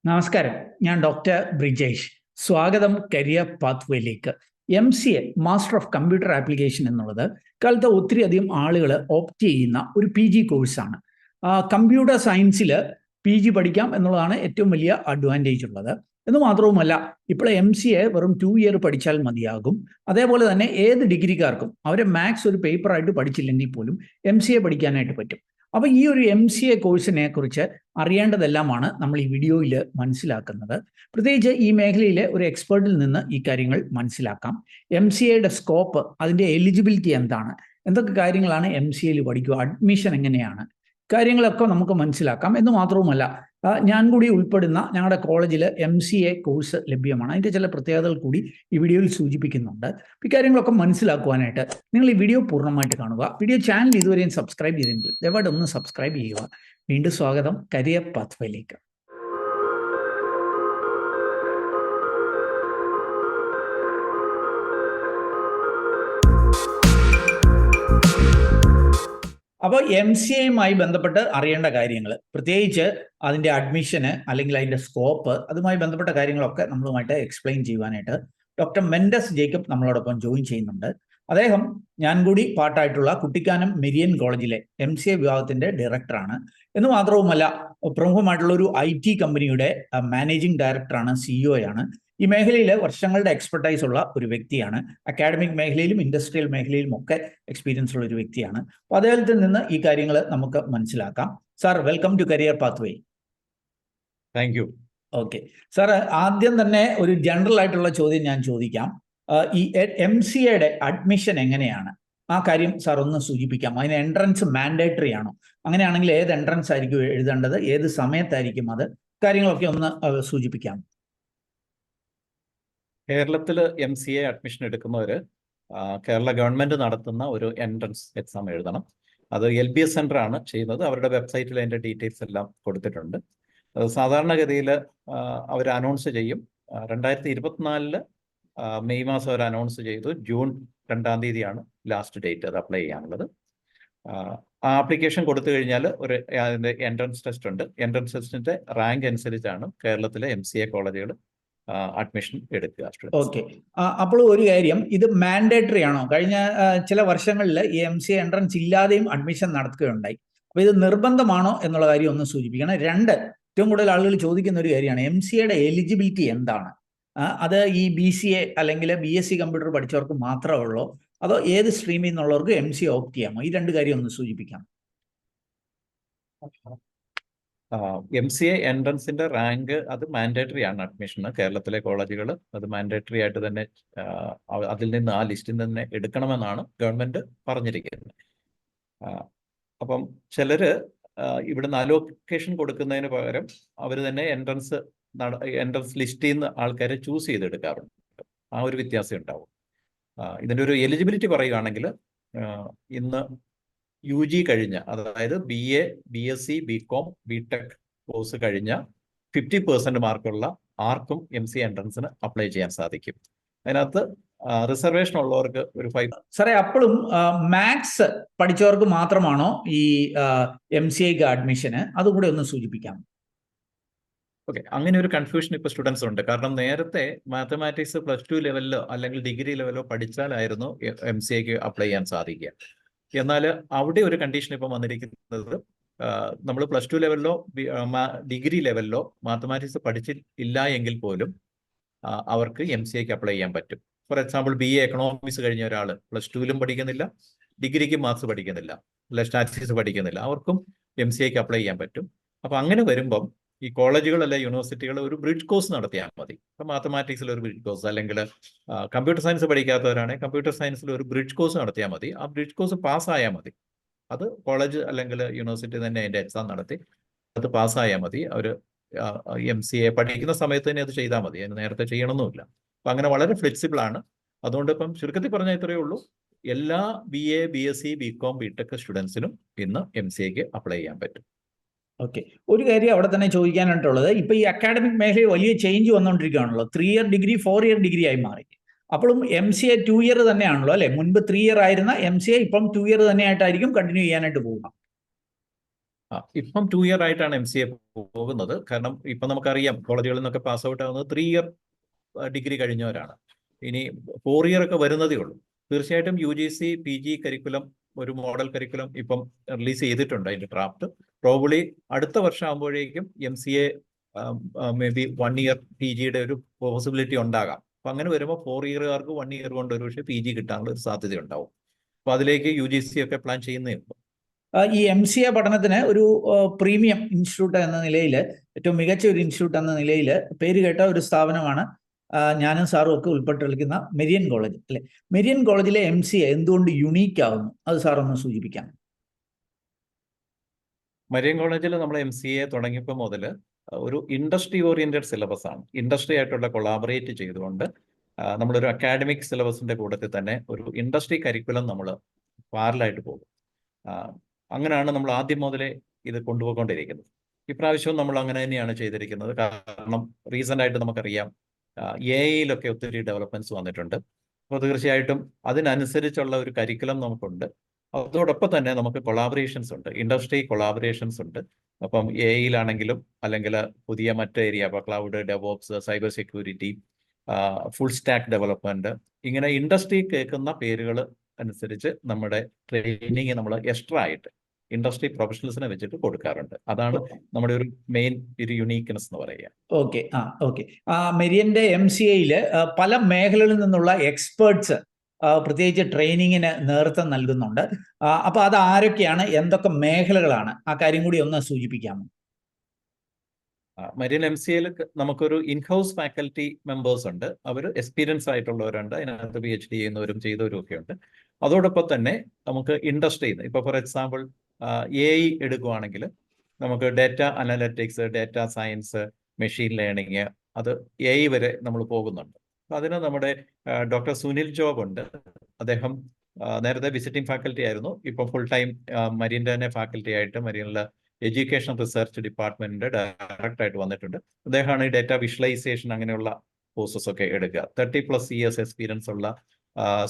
നമസ്കാരം, ഞാൻ ഡോക്ടർ ബ്രിജേഷ്. സ്വാഗതം കരിയർ പാത്വേയിലേക്ക്. MCA master of computer application എന്നുള്ളത് കാലത്ത് ഒത്തിരി അധികം ആളുകൾ ഓപ്റ്റ് ചെയ്യുന്ന ഒരു PG കോഴ്സാണ്. കമ്പ്യൂട്ടർ സയൻസിൽ PG പഠിക്കാം എന്നുള്ളതാണ് ഏറ്റവും വലിയ അഡ്വാൻറ്റേജ് ഉള്ളത്. എന്ന് മാത്രവുമല്ല, ഇപ്പോൾ MCA വെറും 2 ഇയർ പഠിച്ചാൽ മതിയാകും. അതേപോലെ തന്നെ ഏത് ഡിഗ്രിക്കാർക്കും അവരെ മാത്സ് ഒരു പേപ്പറായിട്ട് പഠിച്ചില്ലെങ്കിൽ പോലും MCA പഠിക്കാനായിട്ട് പറ്റും. അപ്പോൾ ഈ ഒരു MCA കോഴ്സിനെ കുറിച്ച് അറിയേണ്ടതെല്ലാമാണ് നമ്മൾ ഈ വീഡിയോയിൽ മനസ്സിലാക്കുന്നത്. പ്രത്യേകിച്ച് ഈ മേഖലയിലെ ഒരു എക്സ്പേർട്ടിൽ നിന്ന് ഈ കാര്യങ്ങൾ മനസ്സിലാക്കാം. MCAയുടെ സ്കോപ്പ്, അതിൻ്റെ എലിജിബിലിറ്റി എന്താണ്, എന്തൊക്കെ കാര്യങ്ങളാണ് MCAയിൽ പഠിക്കുക, അഡ്മിഷൻ എങ്ങനെയാണ്, കാര്യങ്ങളൊക്കെ നമുക്ക് മനസ്സിലാക്കാം. എന്ന് മാത്രവുമല്ല, ഞാൻ കൂടി ഉൾപ്പെടുന്ന ഞങ്ങളുടെ കോളേജിൽ MCA കോഴ്സ് ലഭ്യമാണ്. അതിൻ്റെ ചില പ്രത്യേകതകൾ കൂടി ഈ വീഡിയോയിൽ സൂചിപ്പിക്കുന്നുണ്ട്. ഇക്കാര്യങ്ങളൊക്കെ മനസ്സിലാക്കുവാനായിട്ട് നിങ്ങൾ ഈ വീഡിയോ പൂർണ്ണമായിട്ട് കാണുക. വീഡിയോ ചാനൽ ഇതുവരെയും സബ്സ്ക്രൈബ് ചെയ്തില്ലെങ്കിൽ ദയവായിട്ട് ഒന്ന് സബ്സ്ക്രൈബ് ചെയ്യുക. വീണ്ടും സ്വാഗതം കരിയർ പാത്വേയിലേക്ക്. അപ്പോൾ MCAയുമായി ബന്ധപ്പെട്ട് അറിയേണ്ട കാര്യങ്ങൾ, പ്രത്യേകിച്ച് അതിൻ്റെ അഡ്മിഷന് അല്ലെങ്കിൽ അതിൻ്റെ സ്കോപ്പ്, അതുമായി ബന്ധപ്പെട്ട കാര്യങ്ങളൊക്കെ നമ്മളുമായിട്ട് എക്സ്പ്ലെയിൻ ചെയ്യുവാനായിട്ട് ഡോക്ടർ മെൻഡസ് ജേക്കബ് നമ്മളോടൊപ്പം ജോയിൻ ചെയ്യുന്നുണ്ട്. അദ്ദേഹം ഞാൻ കൂടി പാർട്ടായിട്ടുള്ള കുട്ടിക്കാനം മെരിയൻ കോളേജിലെ MCA വിഭാഗത്തിൻ്റെ ഡയറക്ടറാണ്. എന്ന് മാത്രവുമല്ല, പ്രമുഖമായിട്ടുള്ള ഒരു IT കമ്പനിയുടെ മാനേജിംഗ് ഡയറക്ടറാണ്, CEO ആണ്. ഈ മേഖലയിൽ വർഷങ്ങളുടെ എക്സ്പെർട്ടൈസ് ഉള്ള ഒരു വ്യക്തിയാണ്. അക്കാഡമിക് മേഖലയിലും ഇൻഡസ്ട്രിയൽ മേഖലയിലും ഒക്കെ എക്സ്പീരിയൻസ് ഉള്ള ഒരു വ്യക്തിയാണ്. അപ്പോൾ അദ്ദേഹത്തിൽ നിന്ന് ഈ കാര്യങ്ങൾ നമുക്ക് മനസ്സിലാക്കാം. Sir, welcome to career pathway. Thank you. Okay sir, ആദ്യം തന്നെ ഒരു ജനറൽ ആയിട്ടുള്ള ചോദ്യം ഞാൻ ചോദിക്കാം. ഈ MCAയുടെ അഡ്മിഷൻ എങ്ങനെയാണ്? ആ കാര്യം സാർ ഒന്ന് സൂചിപ്പിക്കാം. അതിന് എൻട്രൻസ് മാൻഡേറ്ററി ആണോ? അങ്ങനെയാണെങ്കിൽ ഏത് എൻട്രൻസ് ആയിരിക്കും എഴുതേണ്ടത്, ഏത് സമയത്തായിരിക്കും അത്, കാര്യങ്ങളൊക്കെ ഒന്ന് സൂചിപ്പിക്കാം. കേരളത്തിൽ MCA അഡ്മിഷൻ എടുക്കുന്നവർ കേരള ഗവൺമെന്റ് നടത്തുന്ന ഒരു എൻട്രൻസ് എക്സാം എഴുതണം. അത് LBS സെന്റർ ആണ് ചെയ്യുന്നത്. അവരുടെ വെബ്സൈറ്റിൽ അതിൻ്റെ ഡീറ്റെയിൽസ് എല്ലാം കൊടുത്തിട്ടുണ്ട്. സാധാരണഗതിയിൽ അവർ അനൗൺസ് ചെയ്യും. 2024 മെയ് മാസം അവർ അനൗൺസ് ചെയ്തു. ജൂൺ 2-ാം തീയതിയാണ് ലാസ്റ്റ് ഡേറ്റ് അത് അപ്ലൈ ചെയ്യാനുള്ളത്. ആ ആപ്ലിക്കേഷൻ കൊടുത്തു കഴിഞ്ഞാൽ അതിൻ്റെ എൻട്രൻസ് ടെസ്റ്റ് ഉണ്ട്. എൻട്രൻസ് ടെസ്റ്റിന്റെ റാങ്ക് അനുസരിച്ചാണ് കേരളത്തിലെ MCA കോളേജുകൾ അഡ്മിഷൻ എടുക്കുക. ഓക്കെ, അപ്പോൾ ഒരു കാര്യം, ഇത് മാൻഡേറ്ററി ആണോ? കഴിഞ്ഞ ചില വർഷങ്ങളിൽ ഈ MCA എൻട്രൻസ് ഇല്ലാതെയും അഡ്മിഷൻ നടത്തുകയുണ്ടായി. അപ്പോൾ ഇത് നിർബന്ധമാണോ എന്നുള്ള കാര്യം ഒന്ന് സൂചിപ്പിക്കണം. രണ്ട്, ഏറ്റവും കൂടുതൽ ആളുകൾ ചോദിക്കുന്ന ഒരു കാര്യമാണ്, MCAയുടെ എലിജിബിലിറ്റി എന്താണ്? അത് ഈ BCA അല്ലെങ്കിൽ BSc കമ്പ്യൂട്ടർ പഠിച്ചവർക്ക് മാത്രമേ ഉള്ളൂ, അതോ ഏത് സ്ട്രീമിൽ നിന്നുള്ളവർക്ക് MCA ഓപ്റ്റ് ചെയ്യാമോ? ഈ രണ്ട് കാര്യം ഒന്ന് സൂചിപ്പിക്കാം. MCA എൻട്രൻസിന്റെ റാങ്ക് അത് മാൻഡേറ്ററി ആണ് അഡ്മിഷന്. കേരളത്തിലെ കോളേജുകൾ അത് മാൻഡേറ്ററി ആയിട്ട് തന്നെ അതിൽ നിന്ന്, ആ ലിസ്റ്റിൽ തന്നെ എടുക്കണമെന്നാണ് ഗവൺമെന്റ് പറഞ്ഞിരിക്കുന്നത്. അപ്പം ചിലര് ഇവിടുന്ന് അലോക്കേഷൻ കൊടുക്കുന്നതിന് പകരം അവർ തന്നെ എൻട്രൻസ് ലിസ്റ്റിൽ നിന്ന് ആൾക്കാരെ ചൂസ് ചെയ്തെടുക്കാറുണ്ട്. ആ ഒരു വ്യത്യാസം ഉണ്ടാവും. ഇതിൻ്റെ ഒരു എലിജിബിലിറ്റി പറയുകയാണെങ്കിൽ, ഇന്ന് UG കഴിഞ്ഞ, അതായത് BA, BSc, BCom, BTech course കഴിഞ്ഞ 50% മാർക്കുള്ള ആർക്കും MCA എൻട്രൻസിന് അപ്ലൈ ചെയ്യാൻ സാധിക്കും. അതിനകത്ത് റിസർവേഷൻ ഉള്ളവർക്ക് ഒരു 5. സാറേ, അപ്പോഴും മാത്സ് പഠിച്ചവർക്ക് മാത്രമാണോ ഈ MCAക്ക് അഡ്മിഷന്? അതുകൂടെ ഒന്ന് സൂചിപ്പിക്കാം. ഓക്കെ, അങ്ങനെ ഒരു കൺഫ്യൂഷൻ ഇപ്പോൾ സ്റ്റുഡൻസ് ഉണ്ട്. കാരണം നേരത്തെ മാത്തമാറ്റിക്സ് +2 ലെവലിലോ അല്ലെങ്കിൽ ഡിഗ്രി ലെവലോ പഠിച്ചാലായിരുന്നു MCAക്ക് അപ്ലൈ ചെയ്യാൻ സാധിക്കുക. എന്നാൽ അവിടെ ഒരു കണ്ടീഷൻ ഇപ്പം വന്നിരിക്കുന്നത്, നമ്മൾ +2 ലെവലിലോ ഡിഗ്രി ലെവലിലോ മാത്തമാറ്റിക്സ് പഠിച്ചില്ല എങ്കിൽ പോലും അവർക്ക് MCAക്ക് അപ്ലൈ ചെയ്യാൻ പറ്റും. ഫോർ എക്സാമ്പിൾ, BA എക്കണോമിക്സ് കഴിഞ്ഞ ഒരാൾ +2ലും പഠിക്കുന്നില്ല, ഡിഗ്രിക്ക് മാത്സ് പഠിക്കുന്നില്ല, അല്ല സ്റ്റാറ്റിസ്റ്റിക്സ് പഠിക്കുന്നില്ല, അവർക്കും MCAക്ക് അപ്ലൈ ചെയ്യാൻ പറ്റും. അപ്പം അങ്ങനെ വരുമ്പം ഈ കോളേജുകൾ അല്ലെ യൂണിവേഴ്സിറ്റികൾ ഒരു ബ്രിഡ്ജ് കോഴ്സ് നടത്തിയാൽ മതി. ഇപ്പം മാത്തമാറ്റിക്സിൽ ഒരു ബ്രിഡ്ജ് കോഴ്സ്, അല്ലെങ്കിൽ കമ്പ്യൂട്ടർ സയൻസ് പഠിക്കാത്തവരാണെങ്കിൽ കമ്പ്യൂട്ടർ സയൻസിൽ ഒരു ബ്രിഡ്ജ് കോഴ്സ് നടത്തിയാൽ മതി. ആ ബ്രിഡ്ജ് കോഴ്സ് പാസ്സായാൽ മതി. അത് കോളേജ് അല്ലെങ്കിൽ യൂണിവേഴ്സിറ്റി തന്നെ അതിൻ്റെ എക്സാം നടത്തി അത് പാസ്സായാൽ മതി. അവർ MCA പഠിക്കുന്ന സമയത്ത് തന്നെ അത് ചെയ്താൽ മതി. അതിന് നേരത്തെ ചെയ്യണമെന്നില്ല. അപ്പം അങ്ങനെ വളരെ ഫ്ലെക്സിബിൾ ആണ്. അതുകൊണ്ട് ഇപ്പം ചുരുക്കത്തിൽ പറഞ്ഞാൽ ഇത്രയേ ഉള്ളൂ, എല്ലാ BA, BSc, BCom, BTech സ്റ്റുഡൻസിനും ഇന്ന് MCAക്ക് അപ്ലൈ ചെയ്യാൻ പറ്റും. ഓക്കെ, ഒരു കാര്യം അവിടെ തന്നെ ചോദിക്കാനായിട്ടുള്ളത്, ഇപ്പൊ ഈ അക്കാഡമിക് മേഖലയിൽ വലിയ ചേഞ്ച് വന്നുകൊണ്ടിരിക്കുകയാണല്ലോ. 3 ഇയർ ഡിഗ്രി 4 ഇയർ ഡിഗ്രി ആയി മാറി. അപ്പോഴും MCA 2 ഇയർ തന്നെയാണല്ലോ അല്ലെ? മുൻപ് 3 ഇയർ ആയിരുന്ന MCA ഇപ്പം 2 ഇയർ തന്നെയായിട്ടായിരിക്കും കണ്ടിന്യൂ ചെയ്യാനായിട്ട് പോകുക. ഇപ്പം 2 ഇയർ ആയിട്ടാണ് MCA പോകുന്നത്. കാരണം ഇപ്പം നമുക്കറിയാം കോളേജുകളിൽ നിന്നൊക്കെ പാസ് ഔട്ട് ആവുന്നത് 3 ഇയർ ഡിഗ്രി കഴിഞ്ഞവരാണ്. ഇനി 4 ഇയർ ഒക്കെ വരുന്നതേ ഉള്ളൂ. തീർച്ചയായിട്ടും UGC PG കരിക്കുലം ഒരു മോഡൽ കരിക്കുലം ഇപ്പം റിലീസ് ചെയ്തിട്ടുണ്ട്, അതിന്റെ ഡ്രാഫ്റ്റ്. പ്രോബബ്ലി അടുത്ത വർഷം ആകുമ്പോഴേക്കും MCA മേ ബി 1 ഇയർ PGയുടെ ഒരു പോസിബിലിറ്റി ഉണ്ടാകാം. അപ്പൊ അങ്ങനെ വരുമ്പോൾ 4 ഇയറുകാർക്ക് 1 ഇയർ കൊണ്ട് ഒരു പക്ഷേ PG കിട്ടാനുള്ള ഒരു സാധ്യത ഉണ്ടാവും. അപ്പൊ അതിലേക്ക് UGC ഒക്കെ പ്ലാൻ ചെയ്യുന്നേ ഉള്ളൂ. ഈ MCA പഠനത്തിന് ഒരു പ്രീമിയം ഇൻസ്റ്റിറ്റ്യൂട്ട് എന്ന നിലയിൽ, ഏറ്റവും മികച്ച ഒരു ഇൻസ്റ്റിറ്റ്യൂട്ട് എന്ന നിലയിൽ പേര് കേട്ട ഒരു സ്ഥാപനമാണ് ഞാനും സാറും ഒക്കെ ഉൾപ്പെട്ടിരിക്കുന്ന മെരിയൻ കോളേജ് അല്ലെ. മെരിയൻ കോളേജിലെ MCA എന്തുകൊണ്ട് യുണീക്ക് ആവുന്നു, അത് സാർ ഒന്ന് സൂചിപ്പിക്കാം. മരിയൻ കോളേജിൽ നമ്മൾ MCA തുടങ്ങിയപ്പോൾ മുതൽ ഒരു ഇൻഡസ്ട്രി ഓറിയന്റഡ് സിലബസ് ആണ്. ഇൻഡസ്ട്രി ആയിട്ടുള്ള കൊളാബറേറ്റ് ചെയ്തുകൊണ്ട് നമ്മളൊരു അക്കാഡമിക് സിലബസിന്റെ കൂട്ടത്തിൽ തന്നെ ഒരു ഇൻഡസ്ട്രി കരിക്കുലം നമ്മൾ പാരലായിട്ട് പോകും. അങ്ങനെയാണ് നമ്മൾ ആദ്യം മുതലേ ഇത് കൊണ്ടുപോയിക്കൊണ്ടിരിക്കുന്നത്. ഇപ്രാവശ്യവും നമ്മൾ അങ്ങനെ തന്നെയാണ് ചെയ്തിരിക്കുന്നത്. കാരണം റീസെന്റ് ആയിട്ട് നമുക്കറിയാം AI-യിലൊക്കെ ഒത്തിരി ഡെവലപ്മെന്റ്സ് വന്നിട്ടുണ്ട്. അപ്പോൾ തീർച്ചയായിട്ടും അതിനനുസരിച്ചുള്ള ഒരു കരിക്കുലം നമുക്കുണ്ട്. അതോടൊപ്പം തന്നെ നമുക്ക് കൊളാബറേഷൻസ് ഉണ്ട്, ഇൻഡസ്ട്രി കൊളാബറേഷൻസ് ഉണ്ട്. അപ്പം AI-യിലാണെങ്കിലും അല്ലെങ്കിൽ പുതിയ മറ്റ് ഏരിയ, ഇപ്പോൾ cloud, DevOps, cyber security, full stack development, ഇങ്ങനെ ഇൻഡസ്ട്രി കേൾക്കുന്ന പേരുകൾ അനുസരിച്ച് നമ്മുടെ ട്രെയിനിങ് നമ്മൾ എക്സ്ട്രാ ആയിട്ട് ഇൻഡസ്ട്രി പ്രൊഫഷണൽസിനെ വെച്ചിട്ട് കൊടുക്കാറുണ്ട്. അതാണ് നമ്മുടെ ഒരു മെയിൻ ഒരു യുണീക്ക്നെസ് എന്ന് പറയുക. ഓക്കെ. മെരിയന്റെ MCA-യിൽ പല മേഖലകളിൽ നിന്നുള്ള എക്സ്പേർട്സ് പ്രത്യേകിച്ച് ട്രെയിനിങ്ങിന് നേതൃത്വം നൽകുന്നുണ്ട്. അപ്പൊ അത് ആരൊക്കെയാണ്, എന്തൊക്കെ മേഖലകളാണ്, ആ കാര്യം കൂടി ഒന്ന് സൂചിപ്പിക്കാമോ? മരിയൻ MCA-യിൽ നമുക്കൊരു ഇൻഹൗസ് ഫാക്കൽറ്റി മെമ്പേഴ്സ് ഉണ്ട്. അവർ എക്സ്പീരിയൻസ് ആയിട്ടുള്ളവരുണ്ട്, അതിനകത്ത് PhD ചെയ്യുന്നവരും ചെയ്തവരും ഒക്കെ ഉണ്ട്. അതോടൊപ്പം തന്നെ നമുക്ക് ഇൻഡസ്ട്രിയിൽ നിന്ന്, ഇപ്പോൾ ഫോർ എക്സാമ്പിൾ AI എടുക്കുകയാണെങ്കിൽ നമുക്ക് data analytics, data science, machine learning, അത് AI വരെ നമ്മൾ പോകുന്നുണ്ട്. അപ്പൊ അതിന് നമ്മുടെ ഡോക്ടർ സുനിൽ ജോബ് ഉണ്ട്. അദ്ദേഹം നേരത്തെ വിസിറ്റിംഗ് ഫാക്കൽറ്റി ആയിരുന്നു, ഇപ്പൊ ഫുൾ ടൈം മരിയൻ്റെ തന്നെ ഫാക്കൽറ്റി ആയിട്ട് മരിയനിലെ എഡ്യൂക്കേഷൻ റിസർച്ച് ഡിപ്പാർട്ട്മെന്റിന്റെ ഡയറക്ടർ ആയിട്ട് വന്നിട്ടുണ്ട്. അദ്ദേഹമാണ് ഈ ഡാറ്റ വിഷ്വലൈസേഷൻ അങ്ങനെയുള്ള കോഴ്സസ് ഒക്കെ എടുക്കുക. 30+ years എക്സ്പീരിയൻസ് ഉള്ള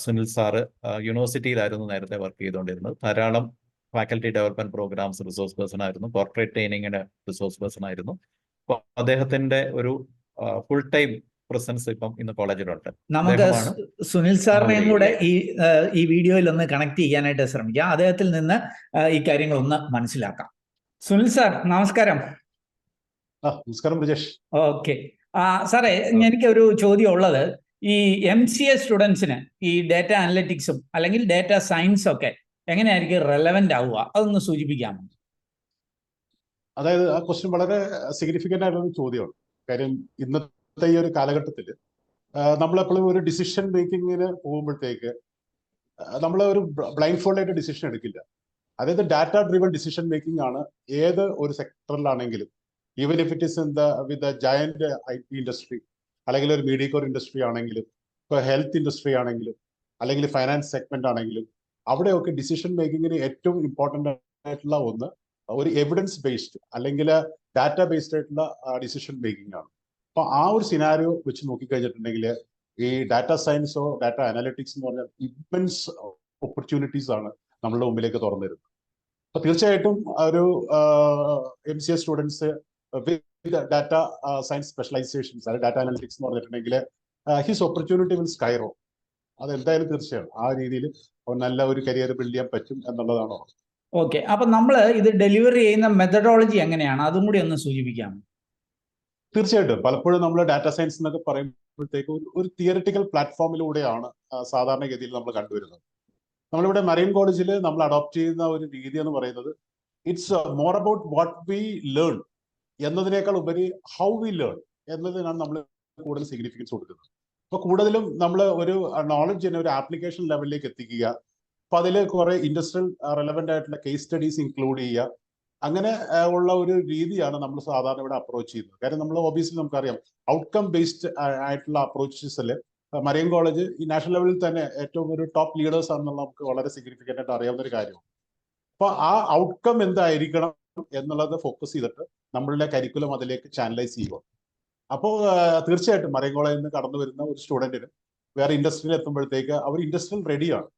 സുനിൽ സാറ് യൂണിവേഴ്സിറ്റിയിലായിരുന്നു നേരത്തെ വർക്ക് ചെയ്തുകൊണ്ടിരുന്നത്. ധാരാളം faculty development programs resource person ആയിരുന്നു, കോർപ്പറേറ്റ് ട്രെയിനിങ്ങിന് റിസോഴ്സ് പേഴ്സൺ ആയിരുന്നു. അപ്പോൾ അദ്ദേഹത്തിന്റെ ഒരു ഫുൾ ടൈം പ്രസൻസ് ഇപ്പം ഇന്ന് കോളേജിലുണ്ട്. നമുക്ക് സുനിൽ സാറിനെയും കൂടെ ഈ വീഡിയോയിൽ ഒന്ന് കണക്ട് ചെയ്യാനായിട്ട് ശ്രമിക്കാം. അദ്ദേഹത്തിൽ നിന്ന് ഈ കാര്യങ്ങൾ ഒന്ന് മനസ്സിലാക്കാം. സുനിൽ സാർ നമസ്കാരം. നമസ്കാരം ബ്രിജേഷ്. ഓക്കെ സാറേ, എനിക്കൊരു ചോദ്യം ഉള്ളത്, ഈ MCA സ്റ്റുഡൻസിന് ഈ ഡാറ്റ അനലിറ്റിക്സും അല്ലെങ്കിൽ ഡാറ്റ സയൻസും ഒക്കെ എങ്ങനെയായിരിക്കും റെലവെന്റ് ആവുക, അതൊന്ന് സൂചിപ്പിക്കാമോ? അതായത് ആ ക്വസ്റ്റ്യൻ വളരെ സിഗ്നിഫിക്കന്റ് ആയിട്ടുള്ള ചോദ്യമാണ്. കാര്യം ഇന്നത്തെ ഈ ഒരു കാലഘട്ടത്തിൽ നമ്മളെപ്പോഴും ഒരു ഡിസിഷൻ മേക്കിങ്ങിന് പോകുമ്പോഴത്തേക്ക് നമ്മൾ ഒരു ബ്ലൈൻഡ് ഫോൾഡ് ആയിട്ട് ഡിസിഷൻ എടുക്കില്ല. അതായത് ഡാറ്റ ഡ്രിവൺ ഡിസിഷൻ മേക്കിംഗ് ആണ് ഏത് ഒരു സെക്ടറിലാണെങ്കിലും. Even if it is with giant IT industry, അല്ലെങ്കിൽ ഒരു മീഡിയകോർ ഇൻഡസ്ട്രി ആണെങ്കിലും, ഇപ്പോൾ ഹെൽത്ത് ഇൻഡസ്ട്രി ആണെങ്കിലും, അല്ലെങ്കിൽ ഫൈനാൻസ് സെഗ്മെന്റ് ആണെങ്കിലും, അവിടെയൊക്കെ ഡിസിഷൻ മേക്കിങ്ങിന് ഏറ്റവും ഇമ്പോർട്ടൻ്റ് ആയിട്ടുള്ള ഒന്ന് ഒരു എവിഡൻസ് ബേസ്ഡ് അല്ലെങ്കിൽ ഡാറ്റ ബേസ്ഡ് ആയിട്ടുള്ള ഡിസിഷൻ മേക്കിംഗ് ആണ്. അപ്പൊ ആ ഒരു സിനാരിയോ വെച്ച് നോക്കിക്കഴിഞ്ഞിട്ടുണ്ടെങ്കിൽ ഈ ഡാറ്റ സയൻസോ ഡാറ്റ അനാലിറ്റിക്സ് എന്ന് പറഞ്ഞാൽ ഇമ്മൻസ് ഓപ്പർച്യൂണിറ്റീസ് ആണ് നമ്മളുടെ മുമ്പിലേക്ക് തുറന്നു തരുന്നത്. അപ്പൊ തീർച്ചയായിട്ടും ഒരു MCA students with data science specialisations അല്ലെങ്കിൽ ഡാറ്റ അനാലിറ്റിക്സ് എന്ന് പറഞ്ഞിട്ടുണ്ടെങ്കിൽ ഹിസ് ഓപ്പർച്യൂണിറ്റി വിൽ സ്കൈറോ. അത് എന്തായാലും തീർച്ചയാണ് ആ രീതിയിൽ നല്ല ഒരു കരിയർ ബിൽഡ് ചെയ്യാൻ പറ്റും എന്നുള്ളതാണ്. ഓക്കെ, അപ്പൊ നമ്മൾ ഇത് ഡെലിവറി ചെയ്യുന്ന മെത്തഡോളജി എങ്ങനെയാണ്, അതും കൂടി ഒന്ന് സൂചിപ്പിക്കാം. തീർച്ചയായിട്ടും പലപ്പോഴും നമ്മൾ ഡാറ്റ സയൻസ് എന്നൊക്കെ പറയുമ്പോഴത്തേക്ക് ഒരു തിയറിറ്റിക്കൽ പ്ലാറ്റ്ഫോമിലൂടെയാണ് സാധാരണഗതിയിൽ നമ്മൾ കണ്ടുവരുന്നത്. നമ്മളിവിടെ മറൈൻ കോളേജിൽ നമ്മൾ അഡോപ്റ്റ് ചെയ്യുന്ന ഒരു രീതി എന്ന് പറയുന്നത് it's more about what we learn എന്നതിനേക്കാൾ ഉപരി ഹൗ വി ലേൺ എന്നതിനാണ് നമ്മൾ കൂടുതൽ സിഗ്നിഫിക്കൻസ് കൊടുക്കുന്നത്. അപ്പൊ കൂടുതലും നമ്മൾ ഒരു നോളജിനെ ഒരു ആപ്ലിക്കേഷൻ ലെവലിലേക്ക് എത്തിക്കുക. അപ്പൊ അതിൽ കുറെ ഇൻഡസ്ട്രിയൽ റെലവെന്റ് ആയിട്ടുള്ള കേസ് സ്റ്റഡീസ് ഇൻക്ലൂഡ് ചെയ്യുക. അങ്ങനെ ഉള്ള ഒരു രീതിയാണ് നമ്മൾ സാധാരണ ഇവിടെ അപ്രോച്ച് ചെയ്യുന്നത്. കാര്യം നമ്മൾ ഒബിയസ്ലി നമുക്കറിയാം ഔട്ട്കം ബേസ്ഡ് ആയിട്ടുള്ള അപ്രോച്ചസിൽ മറൈൻ കോളേജ് ഈ നാഷണൽ ലെവലിൽ തന്നെ ഏറ്റവും ഒരു ടോപ്പ് ലീഡേഴ്സ് ആണെന്നുള്ള നമുക്ക് വളരെ സിഗ്നിഫിക്കന്റ് ആയിട്ട് അറിയാവുന്ന ഒരു കാര്യമാണ്. അപ്പൊ ആ ഔട്ട്കം എന്തായിരിക്കണം എന്നുള്ളത് ഫോക്കസ് ചെയ്തിട്ട് നമ്മളുടെ കരിക്കുലം അതിലേക്ക് ചാനലൈസ് ചെയ്യുക. അപ്പോൾ തീർച്ചയായിട്ടും മറൈൻ കോളേജിൽ നിന്ന് കടന്നു വരുന്ന ഒരു സ്റ്റുഡന്റിന് വേറെ ഇൻഡസ്ട്രിയിൽ എത്തുമ്പോഴത്തേക്ക് അവർ ഇൻഡസ്ട്രിയൽ റെഡിയാണ്.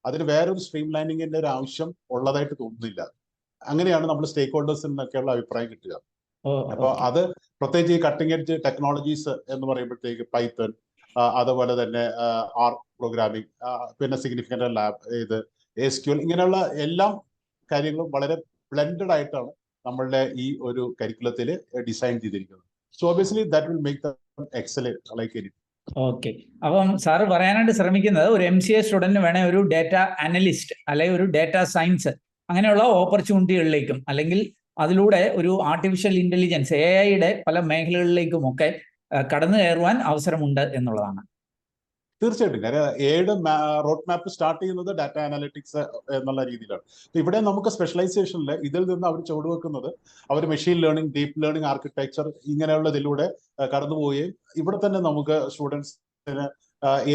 അതിന് വേറൊരു സ്ട്രീം ലൈനിങ്ങിന്റെ ഒരു ആവശ്യം ഉള്ളതായിട്ട് തോന്നുന്നില്ല. അങ്ങനെയാണ് നമ്മൾ സ്റ്റേക്ക് ഹോൾഡേഴ്സിൽ നിന്നൊക്കെയുള്ള അഭിപ്രായം കിട്ടുക. ഓ അപ്പൊ ഓക്കെ അത് പ്രത്യേകിച്ച് ഈ കട്ടിംഗ് എഡ്ജ് ടെക്നോളജീസ് എന്ന് പറയുമ്പോഴത്തേക്ക് പൈത്തൺ, അതുപോലെ തന്നെ ആർ പ്രോഗ്രാമിംഗ്, പിന്നെ സിഗ്നിഫിക്കന്റ് ലാബ്, SQL, ഇങ്ങനെയുള്ള എല്ലാം കാര്യങ്ങളും വളരെ ബ്ലെൻഡഡ് ആയിട്ടാണ് നമ്മളുടെ ഈ ഒരു കരിക്കുലത്തിൽ ഡിസൈൻ ചെയ്തിരിക്കുന്നത്. So obviously that will make them excellent like anything. Okay. അപ്പം സാറ് പറയാനായിട്ട് ശ്രമിക്കുന്നത് ഒരു MCA സ്റ്റുഡന്റിന് വേണേൽ ഒരു ഡാറ്റ അനലിസ്റ്റ് അല്ലെങ്കിൽ ഒരു ഡാറ്റ സയൻസ് അങ്ങനെയുള്ള ഓപ്പർച്യൂണിറ്റികളിലേക്കും അല്ലെങ്കിൽ അതിലൂടെ ഒരു ആർട്ടിഫിഷ്യൽ ഇന്റലിജൻസ് AI-യുടെ പല മേഖലകളിലേക്കും ഒക്കെ കടന്നു കയറുവാൻ അവസരമുണ്ട് എന്നുള്ളതാണ്. തീർച്ചയായിട്ടും. കാര്യം എയുടെ റോഡ് മാപ്പ് സ്റ്റാർട്ട് ചെയ്യുന്നത് ഡാറ്റ അനാലിറ്റിക്സ് എന്നുള്ള രീതിയിലാണ്. ഇവിടെ നമുക്ക് സ്പെഷ്യലൈസേഷനിൽ ഇതിൽ നിന്ന് അവർ ചുവടുവെക്കുന്നത് അവർ machine learning, deep learning, architecture ഇങ്ങനെയുള്ളതിലൂടെ കടന്നു പോവുകയും ഇവിടെ തന്നെ നമുക്ക് സ്റ്റുഡൻസിന്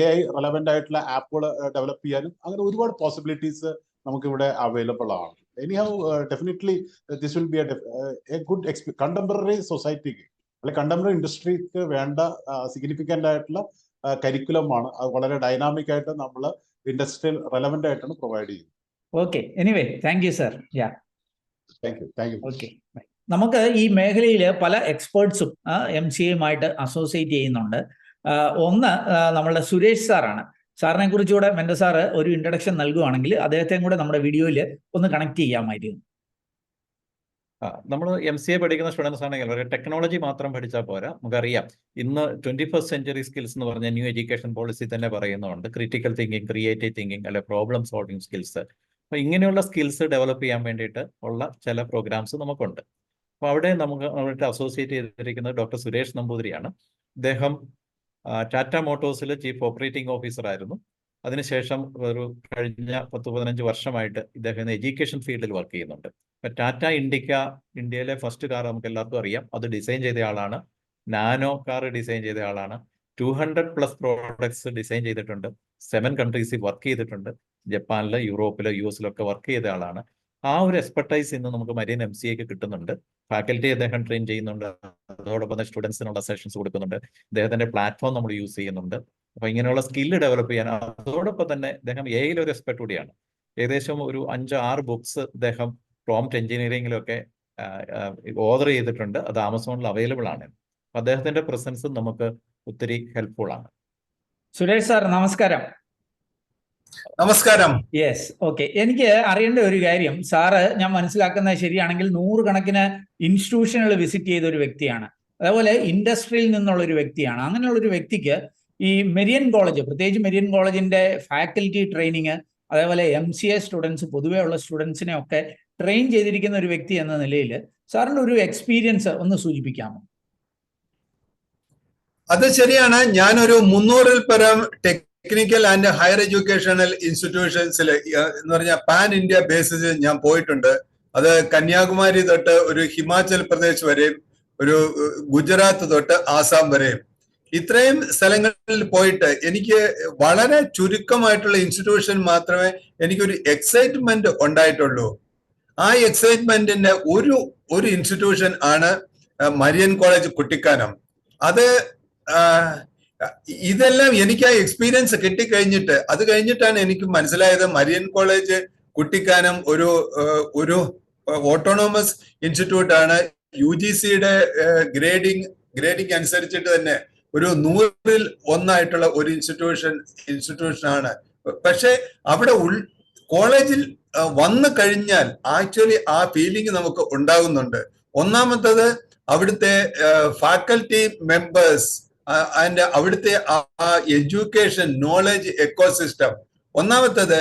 AI റെലവെന്റ് ആയിട്ടുള്ള ആപ്പുകൾ ഡെവലപ്പ് ചെയ്യാനും അങ്ങനെ ഒരുപാട് പോസിബിലിറ്റീസ് നമുക്ക് ഇവിടെ അവൈലബിൾ ആണ്. Anyhow definitely this will be a good contemporary സൊസൈറ്റിക്ക് അല്ലെങ്കിൽ കണ്ടംപററി ഇൻഡസ്ട്രിക്ക് വേണ്ട സിഗ്നിഫിക്കന്റ് ആയിട്ടുള്ള കരിക്കുലമാണ്. അത് വളരെ ഡൈനാമിക് ആയിട്ട് നമ്മൾ ഇൻഡസ്ട്രിയൽ റെലവെന്റ് ആയിട്ടാണ് പ്രൊവൈഡ് ചെയ്യുന്നത്. Okay, anyway thank you sir. Thank you. Okay, നമുക്ക് ഈ മേഖലയിൽ പല എക്സ്പേർട്സും MCA-യുമായിട്ട് അസോസിയേറ്റ് ചെയ്യുന്നുണ്ട്. ഒന്ന് നമ്മളുടെ സുരേഷ് സാറാണ്. സാറിനെ കുറിച്ചുകൂടെ മെൻഡർ സാറ് ഒരു ഇൻട്രഡക്ഷൻ നൽകുവാണെങ്കിൽ അദ്ദേഹത്തെയും കൂടെ നമ്മുടെ വീഡിയോയിൽ ഒന്ന് കണക്ട് ചെയ്യാമായിരുന്നു. നമ്മൾ MCA പഠിക്കുന്ന സ്റ്റുഡൻസ് ആണെങ്കിൽ ഒരു ടെക്നോളജി മാത്രം പഠിച്ചാൽ പോരാ. നമുക്കറിയാം ഇന്ന് 21st സെഞ്ചുറി സ്കിൽസ് എന്ന് പറഞ്ഞ ന്യൂ എഡ്യൂക്കേഷൻ പോളിസി തന്നെ പറയുന്നുണ്ട് ക്രിട്ടിക്കൽ തിങ്കിങ്, ക്രിയേറ്റീവ് തിങ്കിങ്, അല്ലെ പ്രോബ്ലം സോൾവിങ് സ്കിൽസ്. അപ്പോൾ ഇങ്ങനെയുള്ള സ്കിൽസ് ഡെവലപ്പ് ചെയ്യാൻ വേണ്ടിയിട്ട് ഉള്ള ചില പ്രോഗ്രാംസ് നമുക്കുണ്ട്. അപ്പോൾ അവിടെ നമുക്ക് അസോസിയേറ്റ് ചെയ്തിരിക്കുന്നത് ഡോക്ടർ സുരേഷ് നമ്പൂതിരിയാണ്. അദ്ദേഹം ടാറ്റ മോട്ടോഴ്സിൽ ചീഫ് ഓപ്പറേറ്റിംഗ് ഓഫീസർ ആയിരുന്നു. അതിനുശേഷം ഒരു കഴിഞ്ഞ 10-15 വർഷമായിട്ട് ഇദ്ദേഹം എഡ്യൂക്കേഷൻ ഫീൽഡിൽ വർക്ക് ചെയ്യുന്നുണ്ട്. ടാറ്റ ഇന്ത്യയിലെ ഫസ്റ്റ് കാർ നമുക്ക് എല്ലാവർക്കും അറിയാം, അത് ഡിസൈൻ ചെയ്ത ആളാണ്. നാനോ കാർ ഡിസൈൻ ചെയ്ത ആളാണ്. 200+ പ്രോഡക്ട്സ് ഡിസൈൻ ചെയ്തിട്ടുണ്ട്. 7 കൺട്രീസിൽ വർക്ക് ചെയ്തിട്ടുണ്ട്. ജപ്പാനില്, യൂറോപ്പില്, US-ലൊക്കെ വർക്ക് ചെയ്ത ആളാണ്. ആ ഒരു എക്സ്പെർട്ടൈസ് ഇന്ന് നമുക്ക് മരിയൻ MCA-ക്ക് കിട്ടുന്നുണ്ട്. ഫാക്കൽറ്റി അദ്ദേഹം ട്രെയിൻ ചെയ്യുന്നുണ്ട്. അതോടൊപ്പം തന്നെ സ്റ്റുഡൻസിനുള്ള സെഷൻസ് കൊടുക്കുന്നുണ്ട്. അദ്ദേഹത്തിന്റെ പ്ലാറ്റ്ഫോം നമ്മൾ യൂസ് ചെയ്യുന്നുണ്ട്. അപ്പൊ ഇങ്ങനെയുള്ള സ്കില്ല് ഡെവലപ്പ് ചെയ്യാൻ, അതോടൊപ്പം തന്നെ അദ്ദേഹം AI-യിൽ ഒരു എക്സ്പെർട്ട് കൂടിയാണ്. ഏകദേശം ഒരു 5-6 ബുക്സ് അദ്ദേഹം പ്രോംപ്റ്റ് എഞ്ചിനീയറിംഗിലൊക്കെ ഓർഡർ ചെയ്തിട്ടുണ്ട്. അത് ആമസോണിൽ അവൈലബിൾ ആണ്. അദ്ദേഹത്തിന്റെ പ്രസൻസ് നമുക്ക് ഒത്തിരി ഹെൽപ്ഫുൾ ആണ്. സുരേഷ് സാർ നമസ്കാരം. നമസ്കാരം. Yes, okay. എനിക്ക് അറിയേണ്ട ഒരു കാര്യം, സാറ് ഞാൻ മനസ്സിലാക്കുന്നത് ശരിയാണെങ്കിൽ 100 കണക്കിന് ഇൻസ്റ്റിറ്റ്യൂഷനുകൾ വിസിറ്റ് ചെയ്ത ഒരു വ്യക്തിയാണ്. അതേപോലെ ഇൻഡസ്ട്രിയിൽ നിന്നുള്ള ഒരു വ്യക്തിയാണ്. അങ്ങനെയുള്ള ഒരു വ്യക്തിക്ക് ഈ മെരിയൻ കോളേജ്, പ്രത്യേകിച്ച് മെരിയൻ കോളേജിന്റെ ഫാക്കൽറ്റി ട്രെയിനിങ്, അതേപോലെ MCA സ്റ്റുഡൻസ്, പൊതുവേ ഉള്ള സ്റ്റുഡൻസിനെ ഒക്കെ ട്രെയിൻ ചെയ്തിരിക്കുന്ന ഒരു വ്യക്തി എന്ന നിലയിൽ സാറിന്റെ ഒരു എക്സ്പീരിയൻസ് ഒന്ന് സൂചിപ്പിക്കാമോ? അത് ശരിയാണ്. ഞാനൊരു 300-ൽ പരം ടെക്നിക്കൽ ആൻഡ് ഹയർ എഡ്യൂക്കേഷണൽ ഇൻസ്റ്റിറ്റ്യൂഷൻസിൽ എന്ന് പറഞ്ഞാൽ പാൻ ഇന്ത്യ ബേസിസിൽ ഞാൻ പോയിട്ടുണ്ട്. അത് കന്യാകുമാരി തൊട്ട് ഒരു ഹിമാചൽ പ്രദേശ് വരെയും ഒരു ഗുജറാത്ത് തൊട്ട് ആസാം വരെയും ഇത്രയും സ്ഥലങ്ങളിൽ പോയിട്ട് എനിക്ക് വളരെ ചുരുക്കമായിട്ടുള്ള ഇൻസ്റ്റിറ്റ്യൂഷൻ മാത്രമേ എനിക്കൊരു എക്സൈറ്റ്മെന്റ് ഉണ്ടായിട്ടുള്ളൂ. ആ എക്സൈറ്റ്മെന്റിന്റെ ഒരു ഇൻസ്റ്റിറ്റ്യൂഷൻ ആണ് മരിയൻ കോളേജ് കുട്ടിക്കാനം. അത് ഇതെല്ലാം എനിക്ക് ആ എക്സ്പീരിയൻസ് കിട്ടിക്കഴിഞ്ഞിട്ട് അത് കഴിഞ്ഞിട്ടാണ് എനിക്ക് മനസ്സിലായത് മരിയൻ കോളേജ് കുട്ടിക്കാനം ഒരു ഓട്ടോണോമസ് ഇൻസ്റ്റിറ്റ്യൂട്ട് ആണ്. UGC-യുടെ ഗ്രേഡിംഗ് അനുസരിച്ചിട്ട് തന്നെ ഒരു 100-ൽ 1 ഒരു ഇൻസ്റ്റിറ്റ്യൂഷൻ ആണ്. പക്ഷെ അവിടെ കോളേജിൽ വന്നു കഴിഞ്ഞാൽ ആക്ച്വലി ആ ഫീലിംഗ് നമുക്ക് ഉണ്ടാകുന്നുണ്ട്. ഒന്നാമത്തത് അവിടുത്തെ ഫാക്കൽറ്റി മെമ്പേഴ്സ് ആൻഡ് അവിടുത്തെ ആ എഡ്യൂക്കേഷൻ നോളജ് എക്കോസിസ്റ്റം. ഒന്നാമത്തത്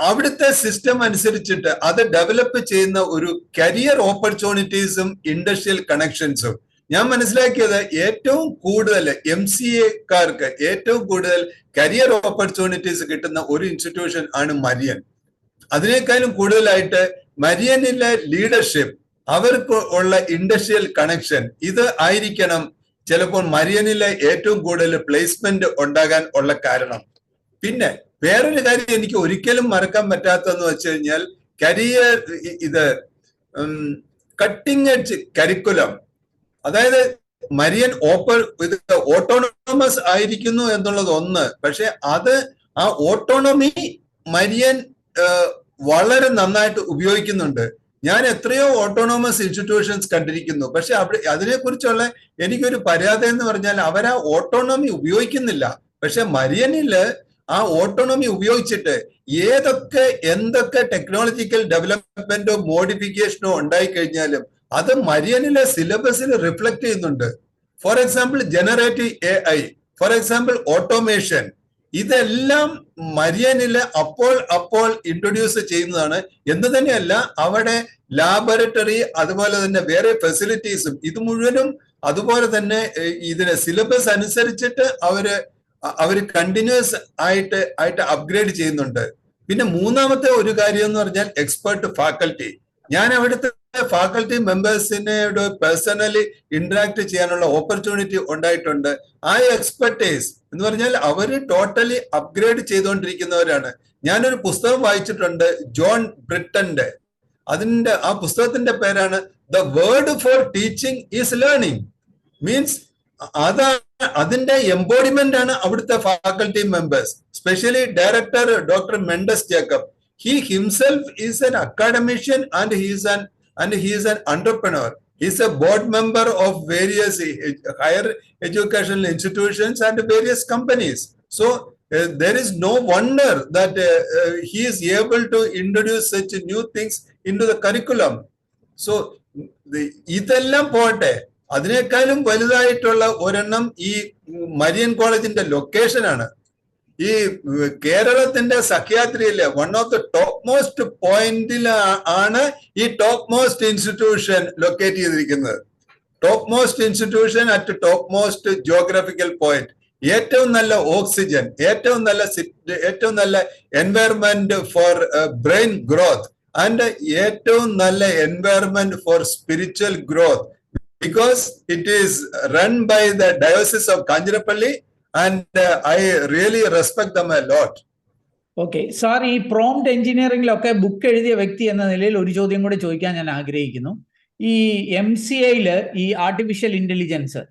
അവിടുത്തെ സിസ്റ്റം അനുസരിച്ചിട്ട് അത് ഡെവലപ്പ് ചെയ്യുന്ന ഒരു കരിയർ ഓപ്പർച്യൂണിറ്റീസും ഇൻഡസ്ട്രിയൽ കണക്ഷൻസും ഞാൻ മനസ്സിലാക്കിയത് ഏറ്റവും കൂടുതൽ MCA-കാർക്ക് ഏറ്റവും കൂടുതൽ കരിയർ ഓപ്പർച്യൂണിറ്റീസ് കിട്ടുന്ന ഒരു ഇൻസ്റ്റിറ്റ്യൂഷൻ ആണ് മരിയൻ. അതിനേക്കാളും കൂടുതലായിട്ട് മരിയനിലെ ലീഡർഷിപ്പ്, അവർക്ക് ഉള്ള ഇൻഡസ്ട്രിയൽ കണക്ഷൻ, ഇത് ആയിരിക്കണം ചിലപ്പോൾ മരിയനിലെ ഏറ്റവും കൂടുതൽ പ്ലേസ്മെന്റ് ഉണ്ടാകാൻ ഉള്ള കാരണം. പിന്നെ വേറൊരു കാര്യം എനിക്ക് ഒരിക്കലും മറക്കാൻ പറ്റാത്തതെന്ന് വെച്ച് കഴിഞ്ഞാൽ കരിയർ കട്ടിംഗ് എഡ്ജ് കരിക്കുലം. അതായത് മരിയൻ ഓട്ടോണോമസ് ആയിരിക്കുന്നു എന്നുള്ളത് ഒന്ന്. പക്ഷെ അത് ആ ഓട്ടോണമി മരിയൻ വളരെ നന്നായിട്ട് ഉപയോഗിക്കുന്നുണ്ട്. ഞാൻ എത്രയോ ഓട്ടോണോമസ് ഇൻസ്റ്റിറ്റ്യൂഷൻസ് കണ്ടിരിക്കുന്നു. പക്ഷെ അതിനെക്കുറിച്ചുള്ള എനിക്കൊരു പരാതി എന്ന് പറഞ്ഞാൽ അവരാ ഓട്ടോണോമി ഉപയോഗിക്കുന്നില്ല. പക്ഷെ മരിയനില് ആ ഓട്ടോണോമി ഉപയോഗിച്ചിട്ട് എന്തൊക്കെ ടെക്നോളജിക്കൽ ഡെവലപ്മെന്റോ മോഡിഫിക്കേഷനോ ഉണ്ടായിക്കഴിഞ്ഞാലും അത് മരിയനിലെ സിലബസിൽ റിഫ്ലക്ട് ചെയ്യുന്നുണ്ട്. For example generative AI, for example automation, ഇതെല്ലാം മരിയനില് അപ്പോൾ ഇൻട്രൊഡ്യൂസ് ചെയ്യുന്നതാണ്. എന്ന് തന്നെയല്ല അവിടെ ലാബറട്ടറി അതുപോലെ തന്നെ വേറെ ഫെസിലിറ്റീസും ഇത് മുഴുവനും അതുപോലെ തന്നെ ഇതിന് സിലബസ് അനുസരിച്ചിട്ട് അവര് കണ്ടിന്യൂസ് ആയിട്ട് അപ്ഗ്രേഡ് ചെയ്യുന്നുണ്ട്. പിന്നെ മൂന്നാമത്തെ ഒരു കാര്യം എന്ന് പറഞ്ഞാൽ എക്സ്പെർട്ട് ഫാക്കൽറ്റി. ഞാൻ അവിടുത്തെ ഫാക്കൽറ്റി മെമ്പേഴ്സിനോട് പേഴ്സണലി ഇന്ററാക്ട് ചെയ്യാനുള്ള ഓപ്പർച്യൂണിറ്റി ഉണ്ടായിട്ടുണ്ട്. ആ എക്സ്പെർട്ടൈസ് എന്ന് പറഞ്ഞാൽ അവര് ടോട്ടലി അപ്ഗ്രേഡ് ചെയ്തുകൊണ്ടിരിക്കുന്നവരാണ്. ഞാനൊരു പുസ്തകം വായിച്ചിട്ടുണ്ട് ജോൺ ബ്രിട്ടന്റെ. ആ പുസ്തകത്തിന്റെ പേരാണ് the word for teaching is learning. Means അതിന്റെ എംബോഡിമെന്റ് ആണ് അവിടുത്തെ faculty members, specially director doctor Mendes Jacob. He himself is an academician and he is an entrepreneur. He is a board member of various higher educational institutions and various companies. So there is no wonder that he is able to introduce such new things into the curriculum. So ഇതെല്ലാം പോട്ടെ, അതിനേക്കാളും വലുതായിട്ടുള്ള ഒരെണ്ണം ഈ Marian കോളേജിന്റെ ലൊക്കേഷനാണ്. ഈ കേരളത്തിന്റെ സഹ്യാദ്രിയിലെ one of the top most പോയിന്റിലാണ് ഈ ടോപ്പ് മോസ്റ്റ് ഇൻസ്റ്റിറ്റ്യൂഷൻ ലൊക്കേറ്റ് ചെയ്തിരിക്കുന്നത്. Top most institution at top most geographical point. ഏറ്റവും നല്ല ഓക്സിജൻ, ഏറ്റവും നല്ല environment for brain growth and ഏറ്റവും നല്ല environment for spiritual growth, because it is run by the diocese of Kanjirappally. And I really respect them a lot. Okay sir, ഈ prompt എഞ്ചിനീയറിംഗിലൊക്കെ book എഴുതിയ വ്യക്തി എന്ന നിലയിൽ ഒരു ചോദ്യം കൂടി ചോദിക്കാൻ ഞാൻ ആഗ്രഹിക്കുന്നു. ഈ MCA ഈ ആർട്ടിഫിഷ്യൽ ഇന്റലിജൻസ്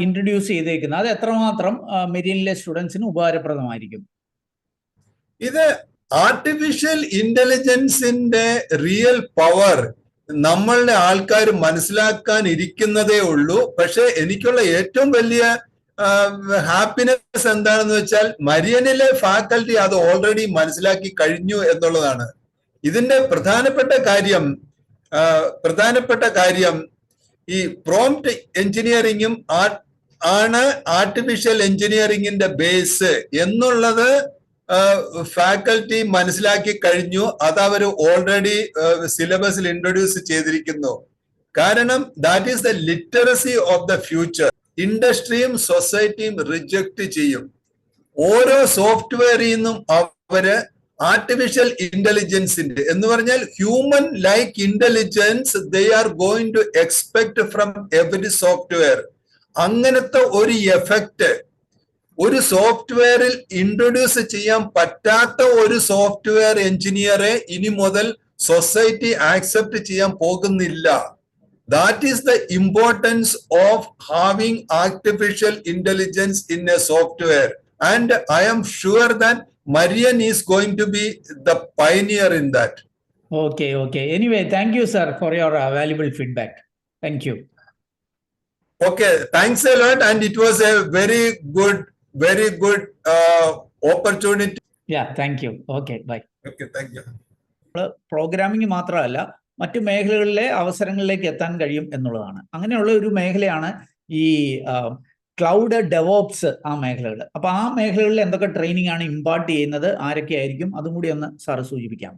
ഇൻട്രൊഡ്യൂസ് ചെയ്തേക്കുന്നത് അത് എത്രമാത്രം മെരിയനിലെ സ്റ്റുഡൻസിന് ഉപകാരപ്രദമായിരിക്കും? ഇത് ആർട്ടിഫിഷ്യൽ ഇന്റലിജൻസിന്റെ റിയൽ പവർ നമ്മളുടെ ആൾക്കാർ മനസ്സിലാക്കാൻ ഇരിക്കുന്നതേ ഉള്ളൂ. പക്ഷെ എനിക്കുള്ള ഏറ്റവും വലിയ ഹാപ്പിനെസ് എന്താണെന്ന് വെച്ചാൽ മരിയനിലെ ഫാക്കൽറ്റി അത് ഓൾറെഡി മനസ്സിലാക്കി കഴിഞ്ഞു എന്നുള്ളതാണ്. ഇതിന്റെ പ്രധാനപ്പെട്ട കാര്യം ഈ പ്രോംപ്റ്റ് എഞ്ചിനീയറിംഗും ആണ് ആർട്ടിഫിഷ്യൽ എഞ്ചിനീയറിംഗിന്റെ ബേസ് എന്നുള്ളത് ഫാക്കൽറ്റി മനസ്സിലാക്കി കഴിഞ്ഞു. അത് അവർ ഓൾറെഡി സിലബസിൽ ഇൻട്രൊഡ്യൂസ് ചെയ്തിരിക്കുന്നു. കാരണം that is the literacy of the future. ഇൻഡസ്ട്രിയും സൊസൈറ്റിയും റിജക്ട് ചെയ്യും. ഓരോ സോഫ്റ്റ്വെയറിൽ നിന്നും അവര് ആർട്ടിഫിഷ്യൽ ഇന്റലിജൻസിന്റെ എന്ന് പറഞ്ഞാൽ human like intelligence they are going to expect from every software. അങ്ങനത്തെ ഒരു എഫക്റ്റ് ഒരു സോഫ്റ്റ്വെയറിൽ ഇൻട്രൊഡ്യൂസ് ചെയ്യാൻ പറ്റാത്ത ഒരു സോഫ്റ്റ്വെയർ എഞ്ചിനീയറെ ഇനി മുതൽ സൊസൈറ്റി ആക്സെപ്റ്റ് ചെയ്യാൻ പോകുന്നില്ല. That is the importance of having artificial intelligence in a software. And I am sure that Marian is going to be the pioneer in that. Okay. Anyway, thank you, sir, for your valuable feedback. Thank you. Okay, thanks a lot. And it was a very good opportunity. Yeah, thank you. Okay, bye. Okay, thank you. Programming മാത്രമല്ല മറ്റു മേഖലകളിലെ അവസരങ്ങളിലേക്ക് എത്താൻ കഴിയും എന്നുള്ളതാണ്. അങ്ങനെയുള്ള ഒരു മേഖലയാണ് ഈ ക്ലൗഡ് ഡെവോപ്സ് ആ മേഖലകൾ. അപ്പൊ ആ മേഖലകളിൽ എന്തൊക്കെ ട്രെയിനിങ് ആണ് ഇമ്പാർട്ട് ചെയ്യുന്നത്, ആരൊക്കെ ആയിരിക്കും, അതും കൂടി ഒന്ന് സാറ് സൂചിപ്പിക്കാം.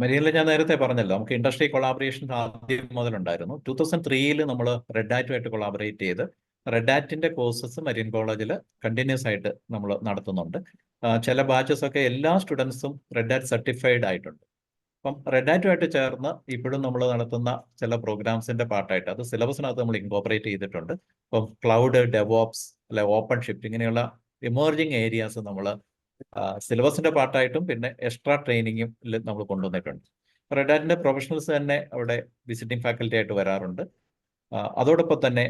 മരിയനിൽ ഞാൻ നേരത്തെ പറഞ്ഞല്ലോ, നമുക്ക് ഇൻഡസ്ട്രി കൊളാബറേഷൻ ആദ്യം മുതലുണ്ടായിരുന്നു. 2003 നമ്മൾ റെഡ് ആറ്റുമായിട്ട് കൊളാബറേറ്റ് ചെയ്ത് റെഡ് ആറ്റിന്റെ കോഴ്സസ് മരിയൻ കോളേജിൽ കണ്ടിന്യൂസ് ആയിട്ട് നമ്മൾ നടത്തുന്നുണ്ട്. ചില ബാച്ചസ് ഒക്കെ എല്ലാ സ്റ്റുഡൻസും റെഡ് ആറ്റ് സർട്ടിഫൈഡ് ആയിട്ടുണ്ട്. അപ്പം റെഡ് ആറ്റുമായിട്ട് ചേർന്ന് ഇപ്പോഴും നമ്മൾ നടത്തുന്ന ചില പ്രോഗ്രാംസിന്റെ പാർട്ടായിട്ട് അത് സിലബസിനകത്ത് നമ്മൾ ഇൻകോപ്പറേറ്റ് ചെയ്തിട്ടുണ്ട്. ഇപ്പം ക്ലൗഡ്, ഡെവോപ്സ്, അല്ലെ ഓപ്പൺ ഷിഫ്റ്റ്, ഇങ്ങനെയുള്ള എമേർജിങ് ഏരിയാസ് നമ്മൾ സിലബസിന്റെ പാർട്ടായിട്ടും പിന്നെ എക്സ്ട്രാ ട്രെയിനിങ്ങും നമ്മൾ കൊണ്ടുവന്നിട്ടുണ്ട്. റെഡ് ആറ്റിന്റെ പ്രൊഫഷണൽസ് തന്നെ അവിടെ വിസിറ്റിംഗ് ഫാക്കൽറ്റി ആയിട്ട് വരാറുണ്ട്. അതോടൊപ്പം തന്നെ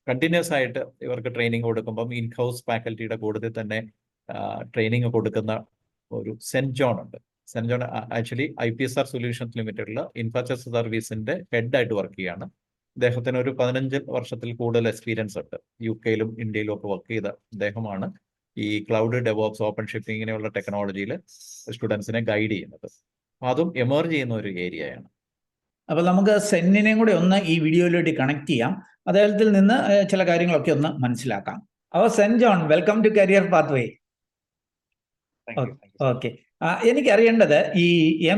കണ്ടിന്യൂസ് ആയിട്ട് ഇവർക്ക് ട്രെയിനിങ് കൊടുക്കുമ്പം ഇൻ ഹൗസ് ഫാക്കൽറ്റിയുടെ കൂടുതൽ തന്നെ ട്രെയിനിങ് കൊടുക്കുന്ന ഒരു സെന്റ് ജോൺ ഉണ്ട്. Saint John actually IPSR solutions ലിമിറ്റഡിൽ ഇൻഫ്രാസ്ട്രക്ചർ സർവീസിന്റെ ഹെഡായിട്ട് വർക്ക് ചെയ്യാണ്. അദ്ദേഹത്തിന് ഒരു 15 വർഷത്തിൽ കൂടുതൽ എക്സ്പീരിയൻസ് ഉണ്ട്. UK യിലും ഇന്ത്യയിലും ഒക്കെ വർക്ക് ചെയ്ത അദ്ദേഹമാണ് ഈ ക്ലൗഡ്, ഡെവോപ്സ്, ഓപ്പൺ ഷിപ്പിംഗ് ഇങ്ങനെയുള്ള ടെക്നോളജിയിൽ സ്റ്റുഡൻസിനെ ഗൈഡ് ചെയ്യുന്നത്. അതും എമർജ് ചെയ്യുന്ന ഒരു ഏരിയയാണ്. അപ്പൊ നമുക്ക് സെന്നിനെയും കൂടെ ഒന്ന് ഈ വീഡിയോയിലോട്ട് കണക്ട് ചെയ്യാം. അദ്ദേഹത്തിൽ നിന്ന് ചില കാര്യങ്ങളൊക്കെ ഒന്ന് മനസ്സിലാക്കാം. അപ്പോൾ saint John, welcome to career pathway. Okay, എനിക്കറിയേണ്ടത് ഈ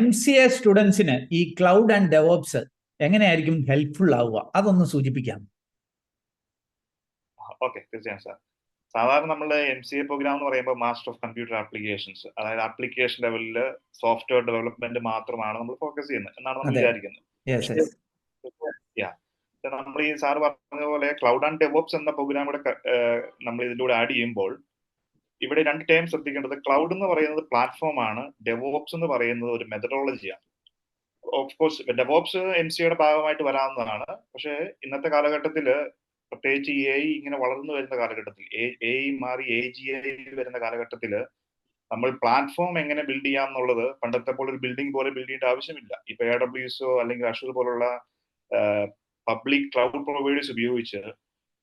MCA സ്റ്റുഡൻസിന് ഈ ക്ലൗഡ് ആൻഡ് ഡെവോപ്സ് എങ്ങനെയായിരിക്കും ഹെൽപ്ഫുൾ ആവുക, അതൊന്ന് സൂചിപ്പിക്കാം. ഓക്കെ, തീർച്ചയായും സാർ. സാധാരണ നമ്മൾ MCA പ്രോഗ്രാം എന്ന് പറയുമ്പോൾ മാസ്റ്റർ ഓഫ് കമ്പ്യൂട്ടർ ആപ്ലിക്കേഷൻസ്, അതായത് ആപ്ലിക്കേഷൻ ലെവലിൽ സോഫ്റ്റ്വെയർ ഡെവലപ്മെന്റ് മാത്രമാണ് നമ്മൾ ഫോക്കസ് ചെയ്യുന്നത് എന്നാണ് നമ്മൾ വിചാരിക്കുന്നത്. നമ്മൾ ഈ സാർ പറഞ്ഞ പോലെ ക്ലൗഡ് ആൻഡ് ഡെവോപ്സ് എന്ന പ്രോഗ്രാം കൂടെ നമ്മൾ ഇതിലൂടെ ആഡ് ചെയ്യുമ്പോൾ ഇവിടെ 2 ടേം ശ്രദ്ധിക്കേണ്ടത്. ക്ലൗഡ് എന്ന് പറയുന്നത് പ്ലാറ്റ്ഫോം ആണ്, ഡെവോപ്സ് എന്ന് പറയുന്നത് ഒരു മെത്തഡോളജിയാണ്. ഓഫ് കോഴ്സ് ഡെവോപ്സ് MCAയുടെ ഭാഗമായിട്ട് വരാവുന്നതാണ്. പക്ഷേ ഇന്നത്തെ കാലഘട്ടത്തിൽ, പ്രത്യേകിച്ച് AI ഇങ്ങനെ വളർന്നു വരുന്ന കാലഘട്ടത്തിൽ, AI മാറി AGI വരുന്ന കാലഘട്ടത്തിൽ നമ്മൾ പ്ലാറ്റ്ഫോം എങ്ങനെ ബിൽഡ് ചെയ്യാം എന്നുള്ളത് പണ്ടത്തെ പോലെ ഒരു ബിൽഡിംഗ് പോലെ ബിൽഡ് ചെയ്യേണ്ട ആവശ്യമില്ല. ഇപ്പൊ AWS അല്ലെങ്കിൽ അഷൂർ പോലുള്ള പബ്ലിക് ക്ലൗഡ് പ്രൊവൈഡേഴ്സ് ഉപയോഗിച്ച്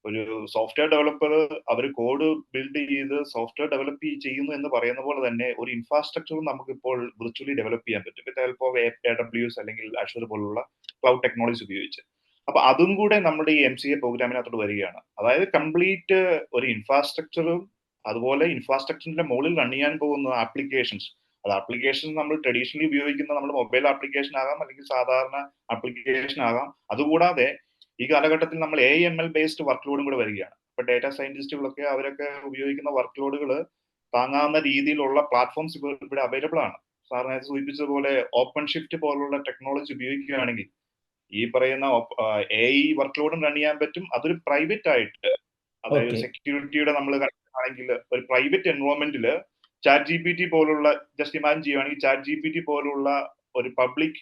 ഒരു സോഫ്റ്റ്വെയർ ഡെവലപ്പർ അവർ കോഡ് ബിൽഡ് ചെയ്ത് സോഫ്റ്റ്വെയർ ഡെവലപ്പ് ചെയ്യുന്നു എന്ന് പറയുന്ന പോലെ തന്നെ ഒരു ഇൻഫ്രാസ്ട്രക്ചറും നമുക്ക് ഇപ്പോൾ വിർച്വലി ഡെവലപ്പ് ചെയ്യാൻ പറ്റും വിത്ത് ഹെൽപ്പ് ഓഫ് AWS അല്ലെങ്കിൽ അഷൂർ പോലുള്ള ക്ലൗഡ് ടെക്നോളജീസ് ഉപയോഗിച്ച്. അപ്പൊ അതും കൂടെ നമ്മുടെ ഈ MCA പ്രോഗ്രാമിനകത്തോട് വരികയാണ്. അതായത് കംപ്ലീറ്റ് ഒരു ഇൻഫ്രാസ്ട്രക്ചറും അതുപോലെ ഇൻഫ്രാസ്ട്രക്ചറിന്റെ മുകളിൽ റൺ ചെയ്യാൻ പോകുന്ന ആപ്ലിക്കേഷൻസ്. അത് ആപ്ലിക്കേഷൻ നമ്മൾ ട്രഡീഷണലി ഉപയോഗിക്കുന്ന നമ്മുടെ മൊബൈൽ ആപ്ലിക്കേഷൻ ആകാം, അല്ലെങ്കിൽ സാധാരണ ആപ്ലിക്കേഷൻ ആകാം. അതുകൂടാതെ ഈ കാലഘട്ടത്തിൽ നമ്മൾ AML ബേസ്ഡ് വർക്ക് ലോഡും കൂടെ വരികയാണ്. ഇപ്പൊ ഡാറ്റാ സയന്റിസ്റ്റുകളൊക്കെ അവരൊക്കെ ഉപയോഗിക്കുന്ന വർക്ക് ലോഡുകൾ താങ്ങാവുന്ന രീതിയിലുള്ള പ്ലാറ്റ്ഫോംസ് ഇവിടെ അവൈലബിൾ ആണ്. സാർ നേരത്തെ സൂചിപ്പിച്ചതുപോലെ ഓപ്പൺ ഷിഫ്റ്റ് പോലുള്ള ടെക്നോളജി ഉപയോഗിക്കുകയാണെങ്കിൽ ഈ പറയുന്ന AI വർക്ക് ലോഡും റൺ ചെയ്യാൻ പറ്റും. അതൊരു പ്രൈവറ്റ് ആയിട്ട്, അതായത് സെക്യൂരിറ്റിയുടെ നമ്മൾ ആണെങ്കിൽ ഒരു പ്രൈവറ്റ് എൻവയോൺമെന്റിൽ ChatGPT പോലുള്ള, ജസ്റ്റ് ഇമാജിൻ ചെയ്യുവാണെങ്കിൽ ChatGPT പോലുള്ള ഒരു പബ്ലിക്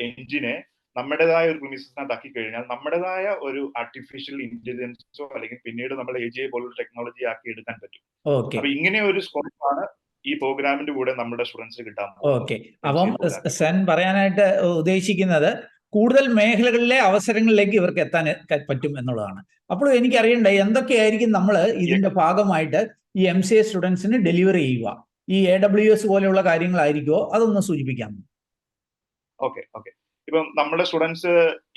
എഞ്ചിനെ നമ്മുടേതായ ഒരു പ്രിമിസസിനകത്ത് ആക്കി കഴിഞ്ഞാൽ നമ്മുടേതായ ഒരു ആർട്ടിഫിഷ്യൽ ഇന്റലിജൻസോ അല്ലെങ്കിൽ പിന്നീട് നമ്മൾ AGI പോലുള്ള ടെക്നോളജി ആക്കി എടുക്കാൻ പറ്റും. അപ്പൊ ഇങ്ങനെ ഒരു സ്കോപ്പാണ് ഈ പ്രോഗ്രാമിന്റെ കൂടെ നമ്മുടെ സ്റ്റുഡൻസിന് കിട്ടാൻ. ഓക്കെ, അപ്പം സെൻ പറയാനായിട്ട് ഉദ്ദേശിക്കുന്നത് കൂടുതൽ മേഖലകളിലെ അവസരങ്ങളിലേക്ക് ഇവർക്ക് എത്താൻ പറ്റും എന്നുള്ളതാണ്. അപ്പോൾ എനിക്ക് അറിയണ്ട എന്തൊക്കെയായിരിക്കും നമ്മൾ ഇതിന്റെ ഭാഗമായിട്ട് ഈ MCA സ്റ്റുഡൻസിന് ഡെലിവറി ചെയ്യുക. ഈ AWS പോലെയുള്ള കാര്യങ്ങളായിരിക്കുമോ, അതൊന്ന് സൂചിപ്പിക്കാം. ഓക്കെ, ഇപ്പം നമ്മുടെ സ്റ്റുഡൻസ്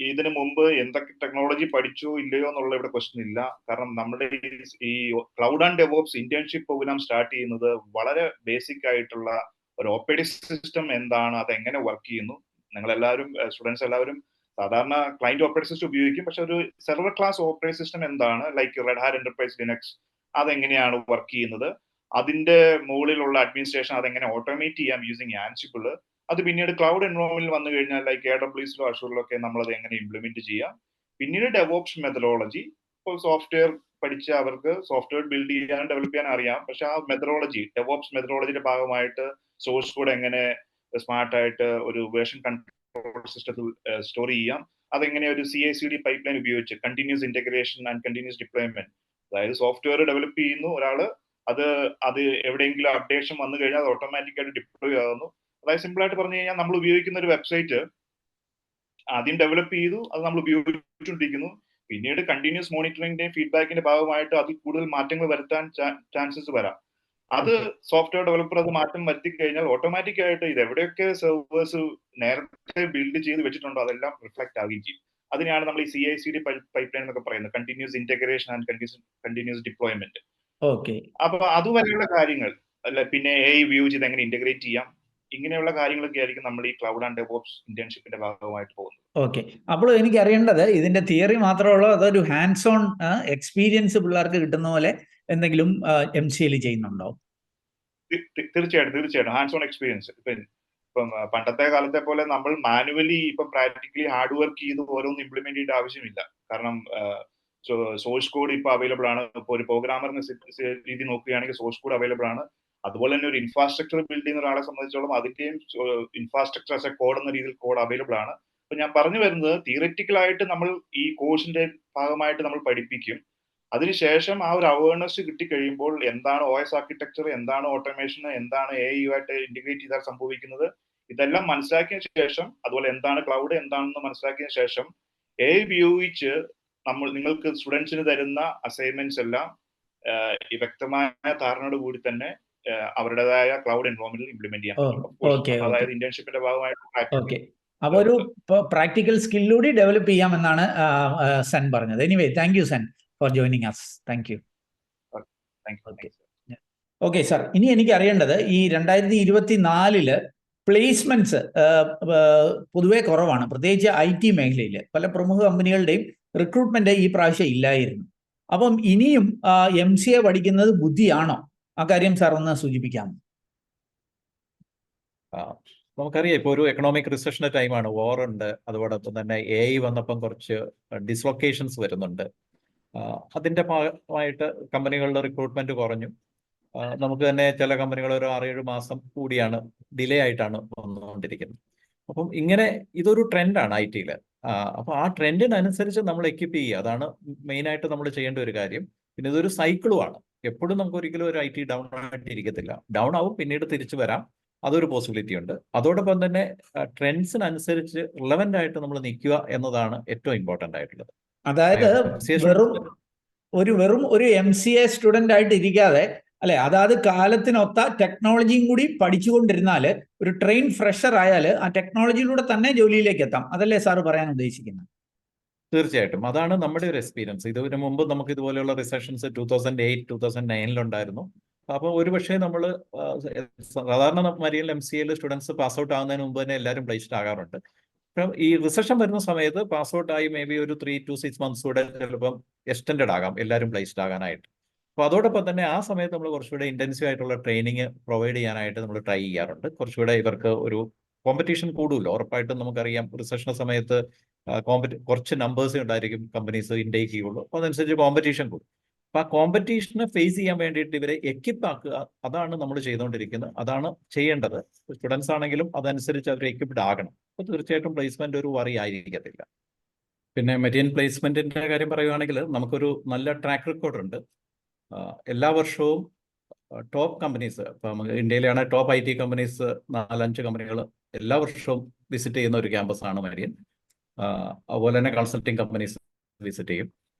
ഇതിനു മുമ്പ് എന്തൊക്കെ ടെക്നോളജി പഠിച്ചോ ഇല്ലയോ എന്നുള്ള ഇവിടെ ക്വസ്റ്റ്യൻ ഇല്ല. കാരണം നമ്മുടെ ഈ cloud and DevOps internship program start ചെയ്യുന്നത് വളരെ ബേസിക് ആയിട്ടുള്ള ഒരു OPD സിസ്റ്റം എന്താണ്, അത് എങ്ങനെ വർക്ക് ചെയ്യുന്നു. നിങ്ങളെല്ലാവരും സ്റ്റുഡൻസ് എല്ലാവരും സാധാരണ ക്ലയന്റ് ഓപ്പറേറ്റിംഗ് സിസ്റ്റം ഉപയോഗിക്കും. പക്ഷെ ഒരു സെർവർ ക്ലാസ് ഓപ്പറേറ്റിംഗ് സിസ്റ്റം എന്താണ്, like red hat enterprise Linux, അതെങ്ങനെയാണ് വർക്ക് ചെയ്യുന്നത്, അതിന്റെ മുകളിലുള്ള അഡ്മിനിസ്ട്രേഷൻ അതെങ്ങനെ ഓട്ടോമേറ്റ് ചെയ്യാം യൂസിങ് ആൻസിബിൾ, അത് പിന്നീട് ക്ലൗഡ് എൻവയോൺമെന്റിൽ വന്നു കഴിഞ്ഞാൽ ലൈക്ക് AWSലോ അഷൂറിലോ ഒക്കെ നമ്മളത് എങ്ങനെ ഇംപ്ലിമെന്റ് ചെയ്യാം. പിന്നീട് ഡെവോപ്സ് മെത്തഡോളജി, ഇപ്പോൾ സോഫ്റ്റ്വെയർ പഠിച്ച അവർക്ക് സോഫ്റ്റ്വെയർ ബിൽഡ് ചെയ്യാൻ ഡെവലപ്പ് ചെയ്യാൻ അറിയാം. പക്ഷെ ആ മെത്തഡോളജി, ഡെവോപ്സ് മെത്തഡോളജിയുടെ ഭാഗമായിട്ട് സോഴ്സ് കോഡ് എങ്ങനെ സ്മാർട്ടായിട്ട് ഒരു വേർഷൻ കൺട്രോൾ സിസ്റ്റത്തിൽ സ്റ്റോർ ചെയ്യാം, അതെങ്ങനെ ഒരു CI/CD പൈപ്പ് ലൈൻ ഉപയോഗിച്ച് continuous integration and continuous deployment, അതായത് സോഫ്റ്റ്വെയർ ഡെവലപ്പ് ചെയ്യുന്നു ഒരാള്, അത് എവിടെയെങ്കിലും അപ്ഡേഷൻ വന്നു കഴിഞ്ഞാൽ അത് ഓട്ടോമാറ്റിക് ആയിട്ട് ഡിപ്ലോയ് ആകുന്നു. അതായത് സിമ്പിൾ ആയിട്ട് പറഞ്ഞു കഴിഞ്ഞാൽ നമ്മൾ ഉപയോഗിക്കുന്ന ഒരു വെബ്സൈറ്റ് ആദ്യം ഡെവലപ്പ് ചെയ്തു, അത് നമ്മൾ ഉപയോഗിച്ചുകൊണ്ടിരിക്കുന്നു, പിന്നീട് കണ്ടിന്യൂസ് മോണിറ്ററിംഗിന്റെയും ഫീഡ്ബാക്കിന്റെ ഭാഗമായിട്ട് അതിൽ കൂടുതൽ മാറ്റങ്ങൾ വരുത്താൻ ചാൻസസ് വരാം. അത് സോഫ്റ്റ്വെയർ ഡെവലപ്പർ അത് മാറ്റം വരുത്തി കഴിഞ്ഞാൽ ഓട്ടോമാറ്റിക് ആയിട്ട് ഇത് എവിടെയൊക്കെ സെർവേഴ്സ് നേരത്തെ ബിൽഡ് ചെയ്ത് വെച്ചിട്ടുണ്ടോ അതെല്ലാം റിഫ്ലക്ട് ആവുകയും ചെയ്യും. അതിനെയാണ് നമ്മൾ ഈ CI/CD പൈപ്പ് ലൈൻ എന്നൊക്കെ പറയുന്നത്, continuous integration and continuous deployment. അപ്പൊ അതുവരെയുള്ള കാര്യങ്ങൾ അല്ല, പിന്നെ AI വ്യൂ ചെയ്ത് എങ്ങനെ ഇന്റഗ്രേറ്റ് ചെയ്യാം, ഇങ്ങനെയുള്ള കാര്യങ്ങളൊക്കെ ആയിരിക്കും നമ്മൾ ഈ ക്ലൗഡ് ആൻഡ് ഡെവോപ്സ് ഇന്റേൺഷിപ്പിന്റെ ഭാഗമായിട്ട് പോകുന്നത്. ഓക്കെ, അപ്പോൾ എനിക്ക് അറിയേണ്ടത് ഇതിന്റെ തിയറി മാത്രമുള്ളൂ അതൊരു ഹാൻഡ്സ് ഓൺ എക്സ്പീരിയൻസ് പിള്ളേർക്ക് കിട്ടുന്ന പോലെ എന്തെങ്കിലും MCAയിൽ ചെയ്യുന്നുണ്ടോ? തീർച്ചയായിട്ടും ഹാൻഡ്സ് ഓൺ എക്സ്പീരിയൻസ്. ഇപ്പം പണ്ടത്തെ കാലത്തെ പോലെ നമ്മൾ മാനുവലി ഇപ്പം പ്രാക്ടിക്കലി ഹാർഡ് വർക്ക് ചെയ്ത് ഓരോന്നും ഇംപ്ലിമെന്റ് ചെയ്യേണ്ട ആവശ്യമില്ല. കാരണം സോഴ്സ് കോഡ് ഇപ്പൊ അവൈലബിൾ ആണ്. ഇപ്പോൾ ഒരു പ്രോഗ്രാമറിന് രീതി നോക്കുകയാണെങ്കിൽ സോഴ്സ് കോഡ് അവൈലബിൾ ആണ്. അതുപോലെ തന്നെ ഒരു ഇൻഫ്രാസ്ട്രക്ചർ ബിൽഡ് ചെയ്യുന്ന ഒരാളെ സംബന്ധിച്ചോളം അതിന്റെയും ഇൻഫ്രാസ്ട്രക്ചർ ആസ് എ കോഡ് എന്ന രീതിയിൽ കോഡ് അവൈലബിൾ ആണ്. അപ്പൊ ഞാൻ പറഞ്ഞു വരുന്നത് തിയററ്റിക്കലായിട്ട് നമ്മൾ ഈ കോഴ്സിന്റെ ഭാഗമായിട്ട് നമ്മൾ പഠിപ്പിക്കും. അതിനുശേഷം ആ ഒരു അവയർനെസ് കിട്ടിക്കഴിയുമ്പോൾ എന്താണ് OS ആർക്കിടെക്ചർ, എന്താണ് ഓട്ടോമേഷൻ, എന്താണ് AI ആയിട്ട് ഇന്റഗ്രേറ്റ് ചെയ്താൽ സംഭവിക്കുന്നത്, ഇതെല്ലാം മനസ്സിലാക്കിയ ശേഷം, അതുപോലെ എന്താണ് ക്ലൗഡ് എന്താണെന്ന് മനസ്സിലാക്കിയ ശേഷം AI ഉപയോഗിച്ച് നിങ്ങൾക്ക് സ്റ്റുഡൻസിന് തരുന്ന അസൈൻമെന്റ്സ് എല്ലാം ഈ വ്യക്തമായ ധാരണയോട് കൂടി തന്നെ അവരുടേതായ ക്ലൗഡ് എൻവയോൺമെന്റിൽ ഇംപ്ലിമെന്റ് ചെയ്യാൻ പറ്റും. അതായത് ഇന്റേൺഷിപ്പിന്റെ ഭാഗമായിട്ട് അപ്പൊ ഒരു പ്രാക്ടിക്കൽ സ്കില്ലൂടി ഡെവലപ്പ് ചെയ്യാമെന്നാണ് സെൻ പറഞ്ഞത്. Anyway, thank you Sen for joining us. Thank you. Okay sir, ഇനി എനിക്ക് അറിയേണ്ടത് ഈ 2024 പ്ലേസ്മെന്റ്സ് പൊതുവെ കുറവാണ്, പ്രത്യേകിച്ച് IT മേഖലയിൽ പല പ്രമുഖ കമ്പനികളുടെയും റിക്രൂട്ട്മെന്റ് ഈ പ്രാവശ്യം ഇല്ലായിരുന്നു. അപ്പം ഇനിയും MCA പഠിക്കുന്നത് ബുദ്ധിയാണോ? ആ കാര്യം സാർ ഒന്ന് സൂചിപ്പിക്കാം. നമുക്കറിയാം ഇപ്പോൾ ഒരു എക്കണോമിക് റിസഷന്റെ ടൈമാണ്, വാർ ഉണ്ട്, അതോടൊപ്പം തന്നെ AI വന്നപ്പം കുറച്ച് ഡിസ്ലൊക്കേഷൻസ് വരുന്നുണ്ട്. അതിന്റെ ഭാഗമായിട്ട് കമ്പനികളുടെ റിക്രൂട്ട്മെന്റ് കുറഞ്ഞു. നമുക്ക് തന്നെ ചില കമ്പനികൾ ഒരു 6-7 മാസം കൂടിയാണ് ഡിലേ ആയിട്ടാണ് വന്നുകൊണ്ടിരിക്കുന്നത്. അപ്പം ഇങ്ങനെ ഇതൊരു ട്രെൻഡാണ് IT-യിൽ. അപ്പോൾ ആ ട്രെൻഡിനനുസരിച്ച് നമ്മൾ എക്വിപ്പ് ചെയ്യുക, അതാണ് മെയിനായിട്ട് നമ്മൾ ചെയ്യേണ്ട ഒരു കാര്യം. പിന്നെ ഇതൊരു സൈക്കിളുമാണ്. എപ്പോഴും നമുക്ക് ഒരിക്കലും ഒരു IT ഡൗൺ ആയിട്ട് ഇരിക്കത്തില്ല. ഡൗൺ ആവും, പിന്നീട് തിരിച്ചു വരാം, അതൊരു പോസിബിലിറ്റി ഉണ്ട്. അതോടൊപ്പം തന്നെ ട്രെൻഡ്സിനനുസരിച്ച് റിലവൻ്റ് ആയിട്ട് നമ്മൾ നിൽക്കുക എന്നതാണ് ഏറ്റവും ഇമ്പോർട്ടൻ്റ് ആയിട്ടുള്ളത്. അതായത് വെറും ഒരു MCA സ്റ്റുഡൻ്റ് ആയിട്ട് ഇരിക്കാതെ, അല്ലെ, അതായത് കാലത്തിനൊത്ത ടെക്നോളജിയും കൂടി പഠിച്ചുകൊണ്ടിരുന്നാൽ ഒരു ട്രെയിൻ ഫ്രഷർ ആയാൽ ആ ടെക്നോളജിയിലൂടെ തന്നെ ജോലിയിലേക്ക് എത്താം. അതല്ലേ സാറ് പറയാൻ ഉദ്ദേശിക്കുന്നത്? തീർച്ചയായിട്ടും അതാണ് നമ്മുടെ ഒരു എക്സ്പീരിയൻസ്. ഇതിനു മുമ്പ് നമുക്ക് ഇതുപോലെയുള്ള റിസഷൻസ് 2008-2009 ഉണ്ടായിരുന്നു. അപ്പോൾ ഒരുപക്ഷെ നമ്മൾ സാധാരണ Mariel MCA students pass out ആകുന്നതിന് മുമ്പ് തന്നെ എല്ലാവരും പ്ലേസ്ഡ് ആകാറുണ്ട്. അപ്പം ഈ റിസഷൻ വരുന്ന സമയത്ത് പാസ് ഔട്ട് ആയി മേ ബി ഒരു 3 to 6 months കൂടെ ചിലപ്പം എക്സ്റ്റെൻഡഡ് ആകാം എല്ലാവരും പ്ലേസ്ഡ് ആകാനായിട്ട്. അപ്പോൾ അതോടൊപ്പം തന്നെ ആ സമയത്ത് നമ്മൾ കുറച്ചുകൂടെ ഇന്റൻസീവ് ആയിട്ടുള്ള ട്രെയിനിങ് പ്രൊവൈഡ് ചെയ്യാനായിട്ട് നമ്മൾ ട്രൈ ചെയ്യാറുണ്ട്. കുറച്ചുകൂടെ ഇവർക്ക് ഒരു കോമ്പറ്റീഷൻ കൂടുമല്ലോ, ഉറപ്പായിട്ടും നമുക്കറിയാം റിസഷൻ സമയത്ത് കുറച്ച് നമ്പേഴ്സേ ഉണ്ടായിരിക്കും കമ്പനീസ് ഇൻടേക്ക് ചെയ്യുള്ളൂ. അപ്പോൾ അതനുസരിച്ച് കോമ്പറ്റീഷൻ കൂടും. അപ്പോൾ ആ കോമ്പറ്റീഷനെ ഫേസ് ചെയ്യാൻ വേണ്ടിയിട്ട് ഇവരെ എക്വിപ്പ് ആക്കുക, അതാണ് നമ്മൾ ചെയ്തുകൊണ്ടിരിക്കുന്നത്, അതാണ് ചെയ്യേണ്ടത്. സ്റ്റുഡൻസ് ആണെങ്കിലും അതനുസരിച്ച് അവർ എക്വിപ്ഡ് ആകണം. അപ്പോൾ തീർച്ചയായിട്ടും പ്ലേസ്മെന്റ് ഒരു വറി ആയിരിക്കത്തില്ല. പിന്നെ മെറ്റീരിയൽ പ്ലേസ്മെന്റിന്റെ കാര്യം പറയുകയാണെങ്കിൽ നമുക്കൊരു നല്ല ട്രാക്ക് റെക്കോർഡ് ഉണ്ട്. എല്ലാ വർഷവും ടോപ്പ് കമ്പനീസ്, ഇപ്പം ഇന്ത്യയിലാണ് ടോപ്പ് IT കമ്പനീസ് 4-5 കമ്പനികൾ എല്ലാ വർഷവും വിസിറ്റ് ചെയ്യുന്ന ഒരു ക്യാമ്പസാണ് മെരിയൻ. അതുപോലെ തന്നെ കൺസൾട്ടിങ് കമ്പനീസ് വിസിറ്റ് ചെയ്യും.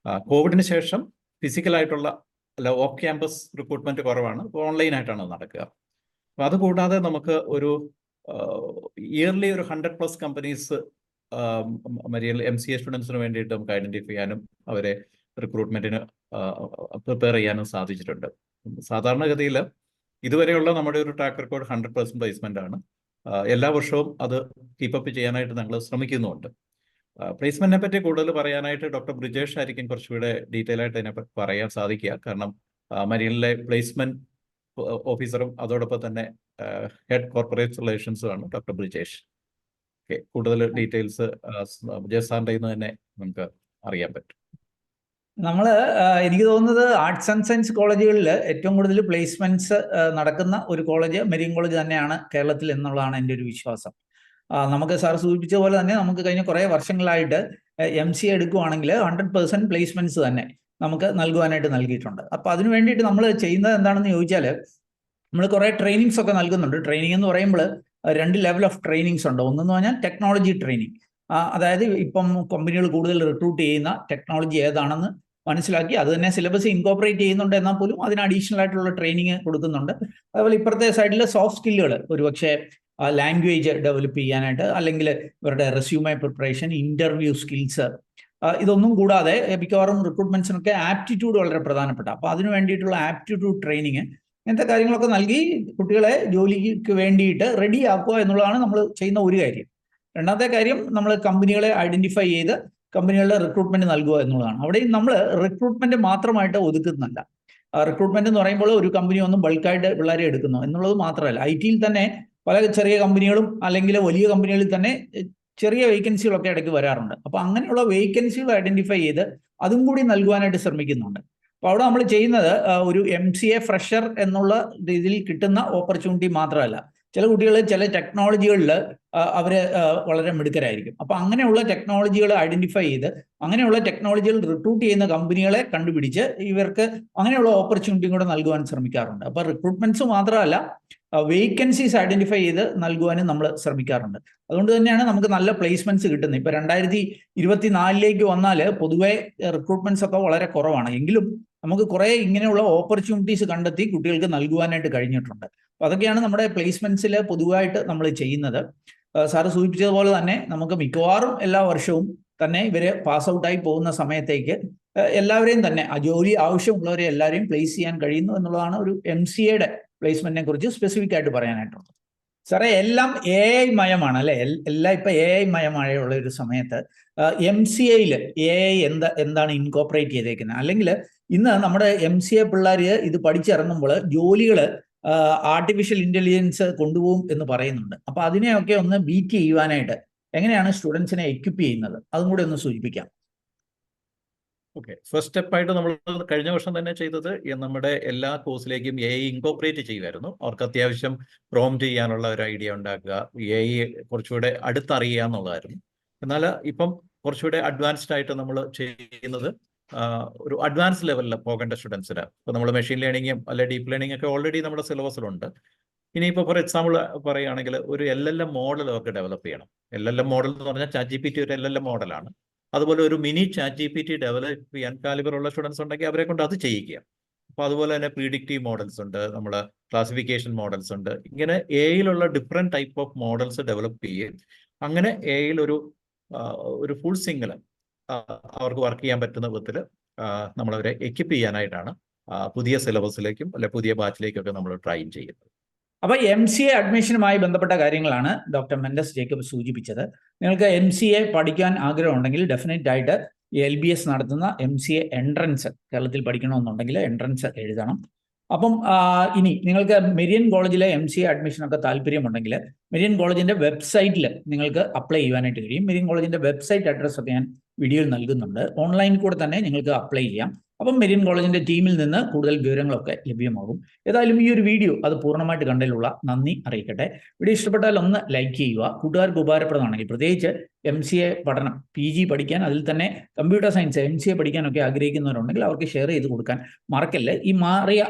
കോവിഡിന് ശേഷം ഫിസിക്കലായിട്ടുള്ള ഓഫ് ക്യാമ്പസ് റിക്രൂട്ട്മെന്റ് കുറവാണ്, ഓൺലൈനായിട്ടാണ് നടക്കുക. അപ്പോൾ അതുകൂടാതെ നമുക്ക് ഒരു ഇയർലി ഒരു 100+ കമ്പനീസ് മെരിയൽ MCA സ്റ്റുഡൻസിന് വേണ്ടിയിട്ട് നമുക്ക് ഐഡന്റിഫൈ ചെയ്യാനും അവരെ റിക്രൂട്ട്മെന്റിന് പ്രിപ്പയർ ചെയ്യാനും സാധിച്ചിട്ടുണ്ട്. സാധാരണഗതിയിൽ ഇതുവരെയുള്ള നമ്മുടെ ഒരു ട്രാക്ക് റെക്കോർഡ് 100% പ്ലേസ്മെന്റ് ആണ്. എല്ലാ വർഷവും അത് കീപ്പപ്പ് ചെയ്യാനായിട്ട് ഞങ്ങൾ ശ്രമിക്കുന്നുമുണ്ട്. പ്ലേസ്മെന്റിനെ പറ്റി കൂടുതൽ പറയാനായിട്ട് ഡോക്ടർ ബ്രിജേഷ് ആയിരിക്കും കുറച്ചുകൂടെ ഡീറ്റെയിൽ ആയിട്ട് അതിനെപ്പറ്റി പറയാൻ സാധിക്കുക. കാരണം മരിയനിലെ പ്ലേസ്മെന്റ് ഓഫീസറും അതോടൊപ്പം തന്നെ ഹെഡ് കോർപ്പറേറ്റ് റിലേഷൻസും ആണ് ഡോക്ടർ ബ്രിജേഷ്. ഓക്കെ, കൂടുതൽ ഡീറ്റെയിൽസ് ബ്രിജേഷ് സാറിൻ്റെ തന്നെ നമുക്ക് അറിയാൻ പറ്റും. എനിക്ക് തോന്നുന്നത് ആർട്സ് ആൻഡ് സയൻസ് കോളേജുകളിൽ ഏറ്റവും കൂടുതൽ പ്ലേസ്മെന്റ്സ് നടക്കുന്ന ഒരു കോളേജ് മെരീൻ കോളേജ് തന്നെയാണ് കേരളത്തിൽ എന്നുള്ളതാണ് എൻ്റെ ഒരു വിശ്വാസം. നമുക്ക് സാർ സൂചിപ്പിച്ച പോലെ തന്നെ നമുക്ക് കഴിഞ്ഞ കുറേ വർഷങ്ങളായിട്ട് MCA എടുക്കുകയാണെങ്കിൽ 100% പ്ലേസ്മെന്റ്സ് തന്നെ നമുക്ക് നൽകുവാനായിട്ട് നൽകിയിട്ടുണ്ട്. അപ്പോൾ അതിന് വേണ്ടിയിട്ട് നമ്മൾ ചെയ്യുന്നത് എന്താണെന്ന് ചോദിച്ചാൽ, നമ്മൾ കുറേ ട്രെയിനിങ്സ് ഒക്കെ നൽകുന്നുണ്ട്. ട്രെയിനിങ് എന്ന് പറയുമ്പോൾ 2 ലെവൽ ഓഫ് ട്രെയിനിങ്സ് ഉണ്ട്. ഒന്നെന്ന് പറഞ്ഞാൽ ടെക്നോളജി ട്രെയിനിങ്, അതായത് ഇപ്പം കമ്പനികൾ കൂടുതൽ റിക്രൂട്ട് ചെയ്യുന്ന ടെക്നോളജി ഏതാണെന്ന് മനസ്സിലാക്കി അത് തന്നെ സിലബസ് ഇൻകോപ്പറേറ്റ് ചെയ്യുന്നുണ്ട്, എന്നാൽ പോലും അതിന് അഡീഷണൽ ആയിട്ടുള്ള ട്രെയിനിങ് കൊടുക്കുന്നുണ്ട്. അതുപോലെ ഇപ്പുറത്തെ സൈഡിൽ സോഫ്റ്റ് സ്കില്ലുകൾ, ഒരുപക്ഷെ ലാംഗ്വേജ് ഡെവലപ്പ് ചെയ്യാനായിട്ട്, അല്ലെങ്കിൽ ഇവരുടെ റെസ്യൂമെ പ്രിപ്പറേഷൻ, ഇന്റർവ്യൂ സ്കിൽസ്, ഇതൊന്നും കൂടാതെ മിക്കവാറും റിക്രൂട്ട്മെന്റ്സിനൊക്കെ ആപ്റ്റിറ്റ്യൂഡ് വളരെ പ്രധാനപ്പെട്ട, അപ്പോൾ അതിന് വേണ്ടിയിട്ടുള്ള ആപ്റ്റിറ്റ്യൂഡ് ട്രെയിനിങ്, ഇങ്ങനത്തെ കാര്യങ്ങളൊക്കെ നൽകി കുട്ടികളെ ജോലിക്ക് വേണ്ടിയിട്ട് റെഡി ആക്കുക എന്നുള്ളതാണ് നമ്മൾ ചെയ്യുന്ന ഒരു കാര്യം. രണ്ടാമത്തെ കാര്യം, നമ്മൾ കമ്പനികളെ ഐഡന്റിഫൈ ചെയ്ത് കമ്പനികളുടെ റിക്രൂട്ട്മെന്റ് നൽകുക എന്നുള്ളതാണ്. അവിടെയും നമ്മൾ റിക്രൂട്ട്മെന്റ് മാത്രമായിട്ട് ഒതുക്കുന്നില്ല. റിക്രൂട്ട്മെന്റ് എന്ന് പറയുമ്പോൾ ഒരു കമ്പനി ഒന്നും ബൾക്കായിട്ട് പിള്ളേരെ എടുക്കുന്നു എന്നുള്ളത് മാത്രമല്ല, IT-യിൽ തന്നെ പല ചെറിയ കമ്പനികളും അല്ലെങ്കിൽ വലിയ കമ്പനികളിൽ തന്നെ ചെറിയ വേക്കൻസികളൊക്കെ ഇടയ്ക്ക് വരാറുണ്ട്. അപ്പോൾ അങ്ങനെയുള്ള വേക്കൻസികൾ ഐഡന്റിഫൈ ചെയ്ത് അതും കൂടി നൽകുവാനായിട്ട് ശ്രമിക്കുന്നുണ്ട്. അപ്പോൾ അവിടെ നമ്മൾ ചെയ്യുന്നത് ഒരു MCA ഫ്രഷർ എന്നുള്ള രീതിയിൽ കിട്ടുന്ന ഓപ്പർച്യൂണിറ്റി മാത്രമല്ല, ചില കുട്ടികൾ ചില ടെക്നോളജികളിൽ അവർ വളരെ മിടുക്കരായിരിക്കും. അപ്പോൾ അങ്ങനെയുള്ള ടെക്നോളജികൾ ഐഡന്റിഫൈ ചെയ്ത് അങ്ങനെയുള്ള ടെക്നോളജികൾ റിക്രൂട്ട് ചെയ്യുന്ന കമ്പനികളെ കണ്ടുപിടിച്ച് ഇവർക്ക് അങ്ങനെയുള്ള ഓപ്പർച്യൂണിറ്റിയും കൂടെ നൽകുവാൻ ശ്രമിക്കാറുണ്ട്. അപ്പോൾ റിക്രൂട്ട്മെന്റ്സ് മാത്രമല്ല, വേക്കൻസീസ് ഐഡന്റിഫൈ ചെയ്ത് നൽകുവാനും നമ്മൾ ശ്രമിക്കാറുണ്ട്. അതുകൊണ്ട് തന്നെയാണ് നമുക്ക് നല്ല പ്ലേസ്മെന്റ്സ് കിട്ടുന്നത്. ഇപ്പോൾ 2024 വന്നാൽ പൊതുവെ റിക്രൂട്ട്മെന്റ്സ് ഒക്കെ വളരെ കുറവാണ്. എങ്കിലും നമുക്ക് കുറേ ഇങ്ങനെയുള്ള ഓപ്പർച്യൂണിറ്റീസ് കണ്ടെത്തി കുട്ടികൾക്ക് നൽകുവാനായിട്ട് കഴിഞ്ഞിട്ടുണ്ട്. അപ്പോൾ അതൊക്കെയാണ് നമ്മുടെ പ്ലേസ്മെന്റ്സിൽ പൊതുവായിട്ട് നമ്മൾ ചെയ്യുന്നത്. സാറ് സൂചിപ്പിച്ചതുപോലെ തന്നെ നമുക്ക് മിക്കവാറും എല്ലാ വർഷവും തന്നെ ഇവരെ പാസ് ഔട്ടായി പോകുന്ന സമയത്തേക്ക് എല്ലാവരെയും തന്നെ ആ ജോലി ആവശ്യമുള്ളവരെ എല്ലാവരെയും പ്ലേസ് ചെയ്യാൻ കഴിയുന്നു എന്നുള്ളതാണ് ഒരു MCAയുടെ പ്ലേസ്മെന്റിനെ കുറിച്ച് സ്പെസിഫിക് ആയിട്ട് പറയാനായിട്ടുള്ളത്. സാറേ, എല്ലാം AI മയമാണ് അല്ലെ? എല്ലാം ഇപ്പൊ AI മയമായുള്ള ഒരു സമയത്ത് MCAയിൽ AI എന്താണ് ഇൻകോപ്പറേറ്റ് ചെയ്തേക്കുന്നത്? അല്ലെങ്കിൽ ഇന്ന് നമ്മുടെ MCA പിള്ളേർ ഇത് പഠിച്ചിറങ്ങുമ്പോൾ ജോലികൾ ആർട്ടിഫിഷ്യൽ ഇന്റലിജൻസ് കൊണ്ടുപോകും എന്ന് പറയുന്നുണ്ട്. അപ്പൊ അതിനെയൊക്കെ ഒന്ന് ബീറ്റ് ചെയ്യുവാനായിട്ട് എങ്ങനെയാണ് സ്റ്റുഡൻസിനെ എക്വിപ്പ് ചെയ്യുന്നത്? അതും കൂടെ ഒന്ന് സൂചിപ്പിക്കാം. ഓക്കെ, ഫസ്റ്റ് സ്റ്റെപ്പായിട്ട് നമ്മൾ കഴിഞ്ഞ വർഷം തന്നെ ചെയ്തത് നമ്മുടെ എല്ലാ കോഴ്സിലേക്കും AI ഇൻകോപ്പറേറ്റ് ചെയ്യുമായിരുന്നു. അവർക്ക് അത്യാവശ്യം പ്രോംപ്റ്റ് ചെയ്യാനുള്ള ഒരു ഐഡിയ ഉണ്ടാക്കുക, AI കുറച്ചുകൂടെ അടുത്തറിയുക എന്നുള്ളതായിരുന്നു. എന്നാൽ ഇപ്പം കുറച്ചുകൂടെ അഡ്വാൻസ്ഡ് ആയിട്ട് നമ്മൾ ചെയ്യുന്നത് ഒരു അഡ്വാൻസ് ലെവലിൽ പോകേണ്ട സ്റ്റുഡൻസിന്. ഇപ്പോൾ നമ്മൾ മെഷീൻ ലേണിങ്ങും അല്ലെ ഡീപ്പ് ലേണിംഗ് ഒക്കെ ഓൾറെഡി നമ്മുടെ സിലബസിലുണ്ട്. ഇനിയിപ്പോൾ ഫോർ എക്സാമ്പിൾ പറയുകയാണെങ്കിൽ ഒരു LLM മോഡൽ അവർക്ക് ഡെവലപ്പ് ചെയ്യണം. LLM മോഡൽ എന്ന് പറഞ്ഞാൽ ChatGPT ഒരു LLM മോഡലാണ്. അതുപോലെ ഒരു മിനി ChatGPT ഡെവലപ്പ് ചെയ്യാൻ കാലിബറുള്ള സ്റ്റുഡൻസ് ഉണ്ടെങ്കിൽ അവരെ കൊണ്ട് അത് ചെയ്യിക്കുക. അപ്പോൾ അതുപോലെ തന്നെ പ്രീഡിക്റ്റീവ് മോഡൽസ് ഉണ്ട്, നമ്മൾ ക്ലാസിഫിക്കേഷൻ മോഡൽസ് ഉണ്ട്. ഇങ്ങനെ AI different type of models develop ചെയ്യുകയും അങ്ങനെ AI ഒരു ഫുൾ സിംഗിൾ അവർക്ക് വർക്ക് ചെയ്യാൻ പറ്റുന്ന വിധത്തിൽ നമ്മളവരെ എക്വിപ്പ് ചെയ്യാനായിട്ടാണ് പുതിയ സിലബസിലേക്കും അല്ലെ പുതിയ ബാച്ചിലേക്കൊക്കെ നമ്മൾ ട്രെയിൻ ചെയ്യുന്നത്. അപ്പോൾ MCA അഡ്മിഷനുമായി ബന്ധപ്പെട്ട കാര്യങ്ങളാണ് ഡോക്ടർ മെൻഡസ് ജേക്കബ് സൂചിപ്പിച്ചത്. നിങ്ങൾക്ക് MCA പഠിക്കാൻ ആഗ്രഹമുണ്ടെങ്കിൽ ഡെഫിനറ്റ് ആയിട്ട് LBS നടത്തുന്ന MCA എൻട്രൻസ് കേരളത്തിൽ പഠിക്കണമെന്നുണ്ടെങ്കിൽ എൻട്രൻസ് എഴുതണം. അപ്പം ഇനി നിങ്ങൾക്ക് മെരിയൻ കോളേജിലെ MCA അഡ്മിഷനൊക്കെ താല്പര്യമുണ്ടെങ്കിൽ മെരിയൻ കോളേജിന്റെ വെബ്സൈറ്റിൽ നിങ്ങൾക്ക് അപ്ലൈ ചെയ്യാനായിട്ട് കഴിയും. മെരിയൻ കോളേജിന്റെ വെബ്സൈറ്റ് അഡ്രസ്സ് ഒക്കെ ഞാൻ വീഡിയോയിൽ നൽകുന്നുണ്ട്. ഓൺലൈനിൽ കൂടെ തന്നെ നിങ്ങൾക്ക് അപ്ലൈ ചെയ്യാം. അപ്പം മെരിയൻ കോളേജിന്റെ ടീമിൽ നിന്ന് കൂടുതൽ വിവരങ്ങളൊക്കെ ലഭ്യമാകും. ഏതായാലും ഈ ഒരു വീഡിയോ അത് പൂർണ്ണമായിട്ട് കണ്ടതിലുള്ള നന്ദി അറിയിക്കട്ടെ. വീഡിയോ ഇഷ്ടപ്പെട്ടാൽ ഒന്ന് ലൈക്ക് ചെയ്യുക. കൂട്ടുകാർക്ക് ഉപകാരപ്രദമാണെങ്കിൽ പ്രത്യേകിച്ച് MCA പഠനം PG പഠിക്കാൻ, അതിൽ തന്നെ കമ്പ്യൂട്ടർ സയൻസ് MCA പഠിക്കാനൊക്കെ ആഗ്രഹിക്കുന്നവരുണ്ടെങ്കിൽ അവർക്ക് ഷെയർ ചെയ്ത് കൊടുക്കാൻ മറക്കല്ലേ. ഈ മാറിയ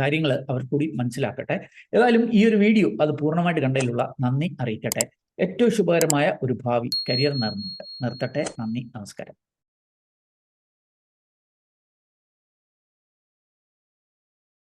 കാര്യങ്ങൾ അവർ കൂടി മനസ്സിലാക്കട്ടെ. ഏതായാലും ഈ ഒരു വീഡിയോ അത് പൂർണ്ണമായിട്ട് കണ്ടതിലുള്ള നന്ദി അറിയിക്കട്ടെ. ഏറ്റവും ശുഭകരമായ ഒരു ഭാവി കരിയർ നിർത്തട്ടെ. നന്ദി, നമസ്കാരം.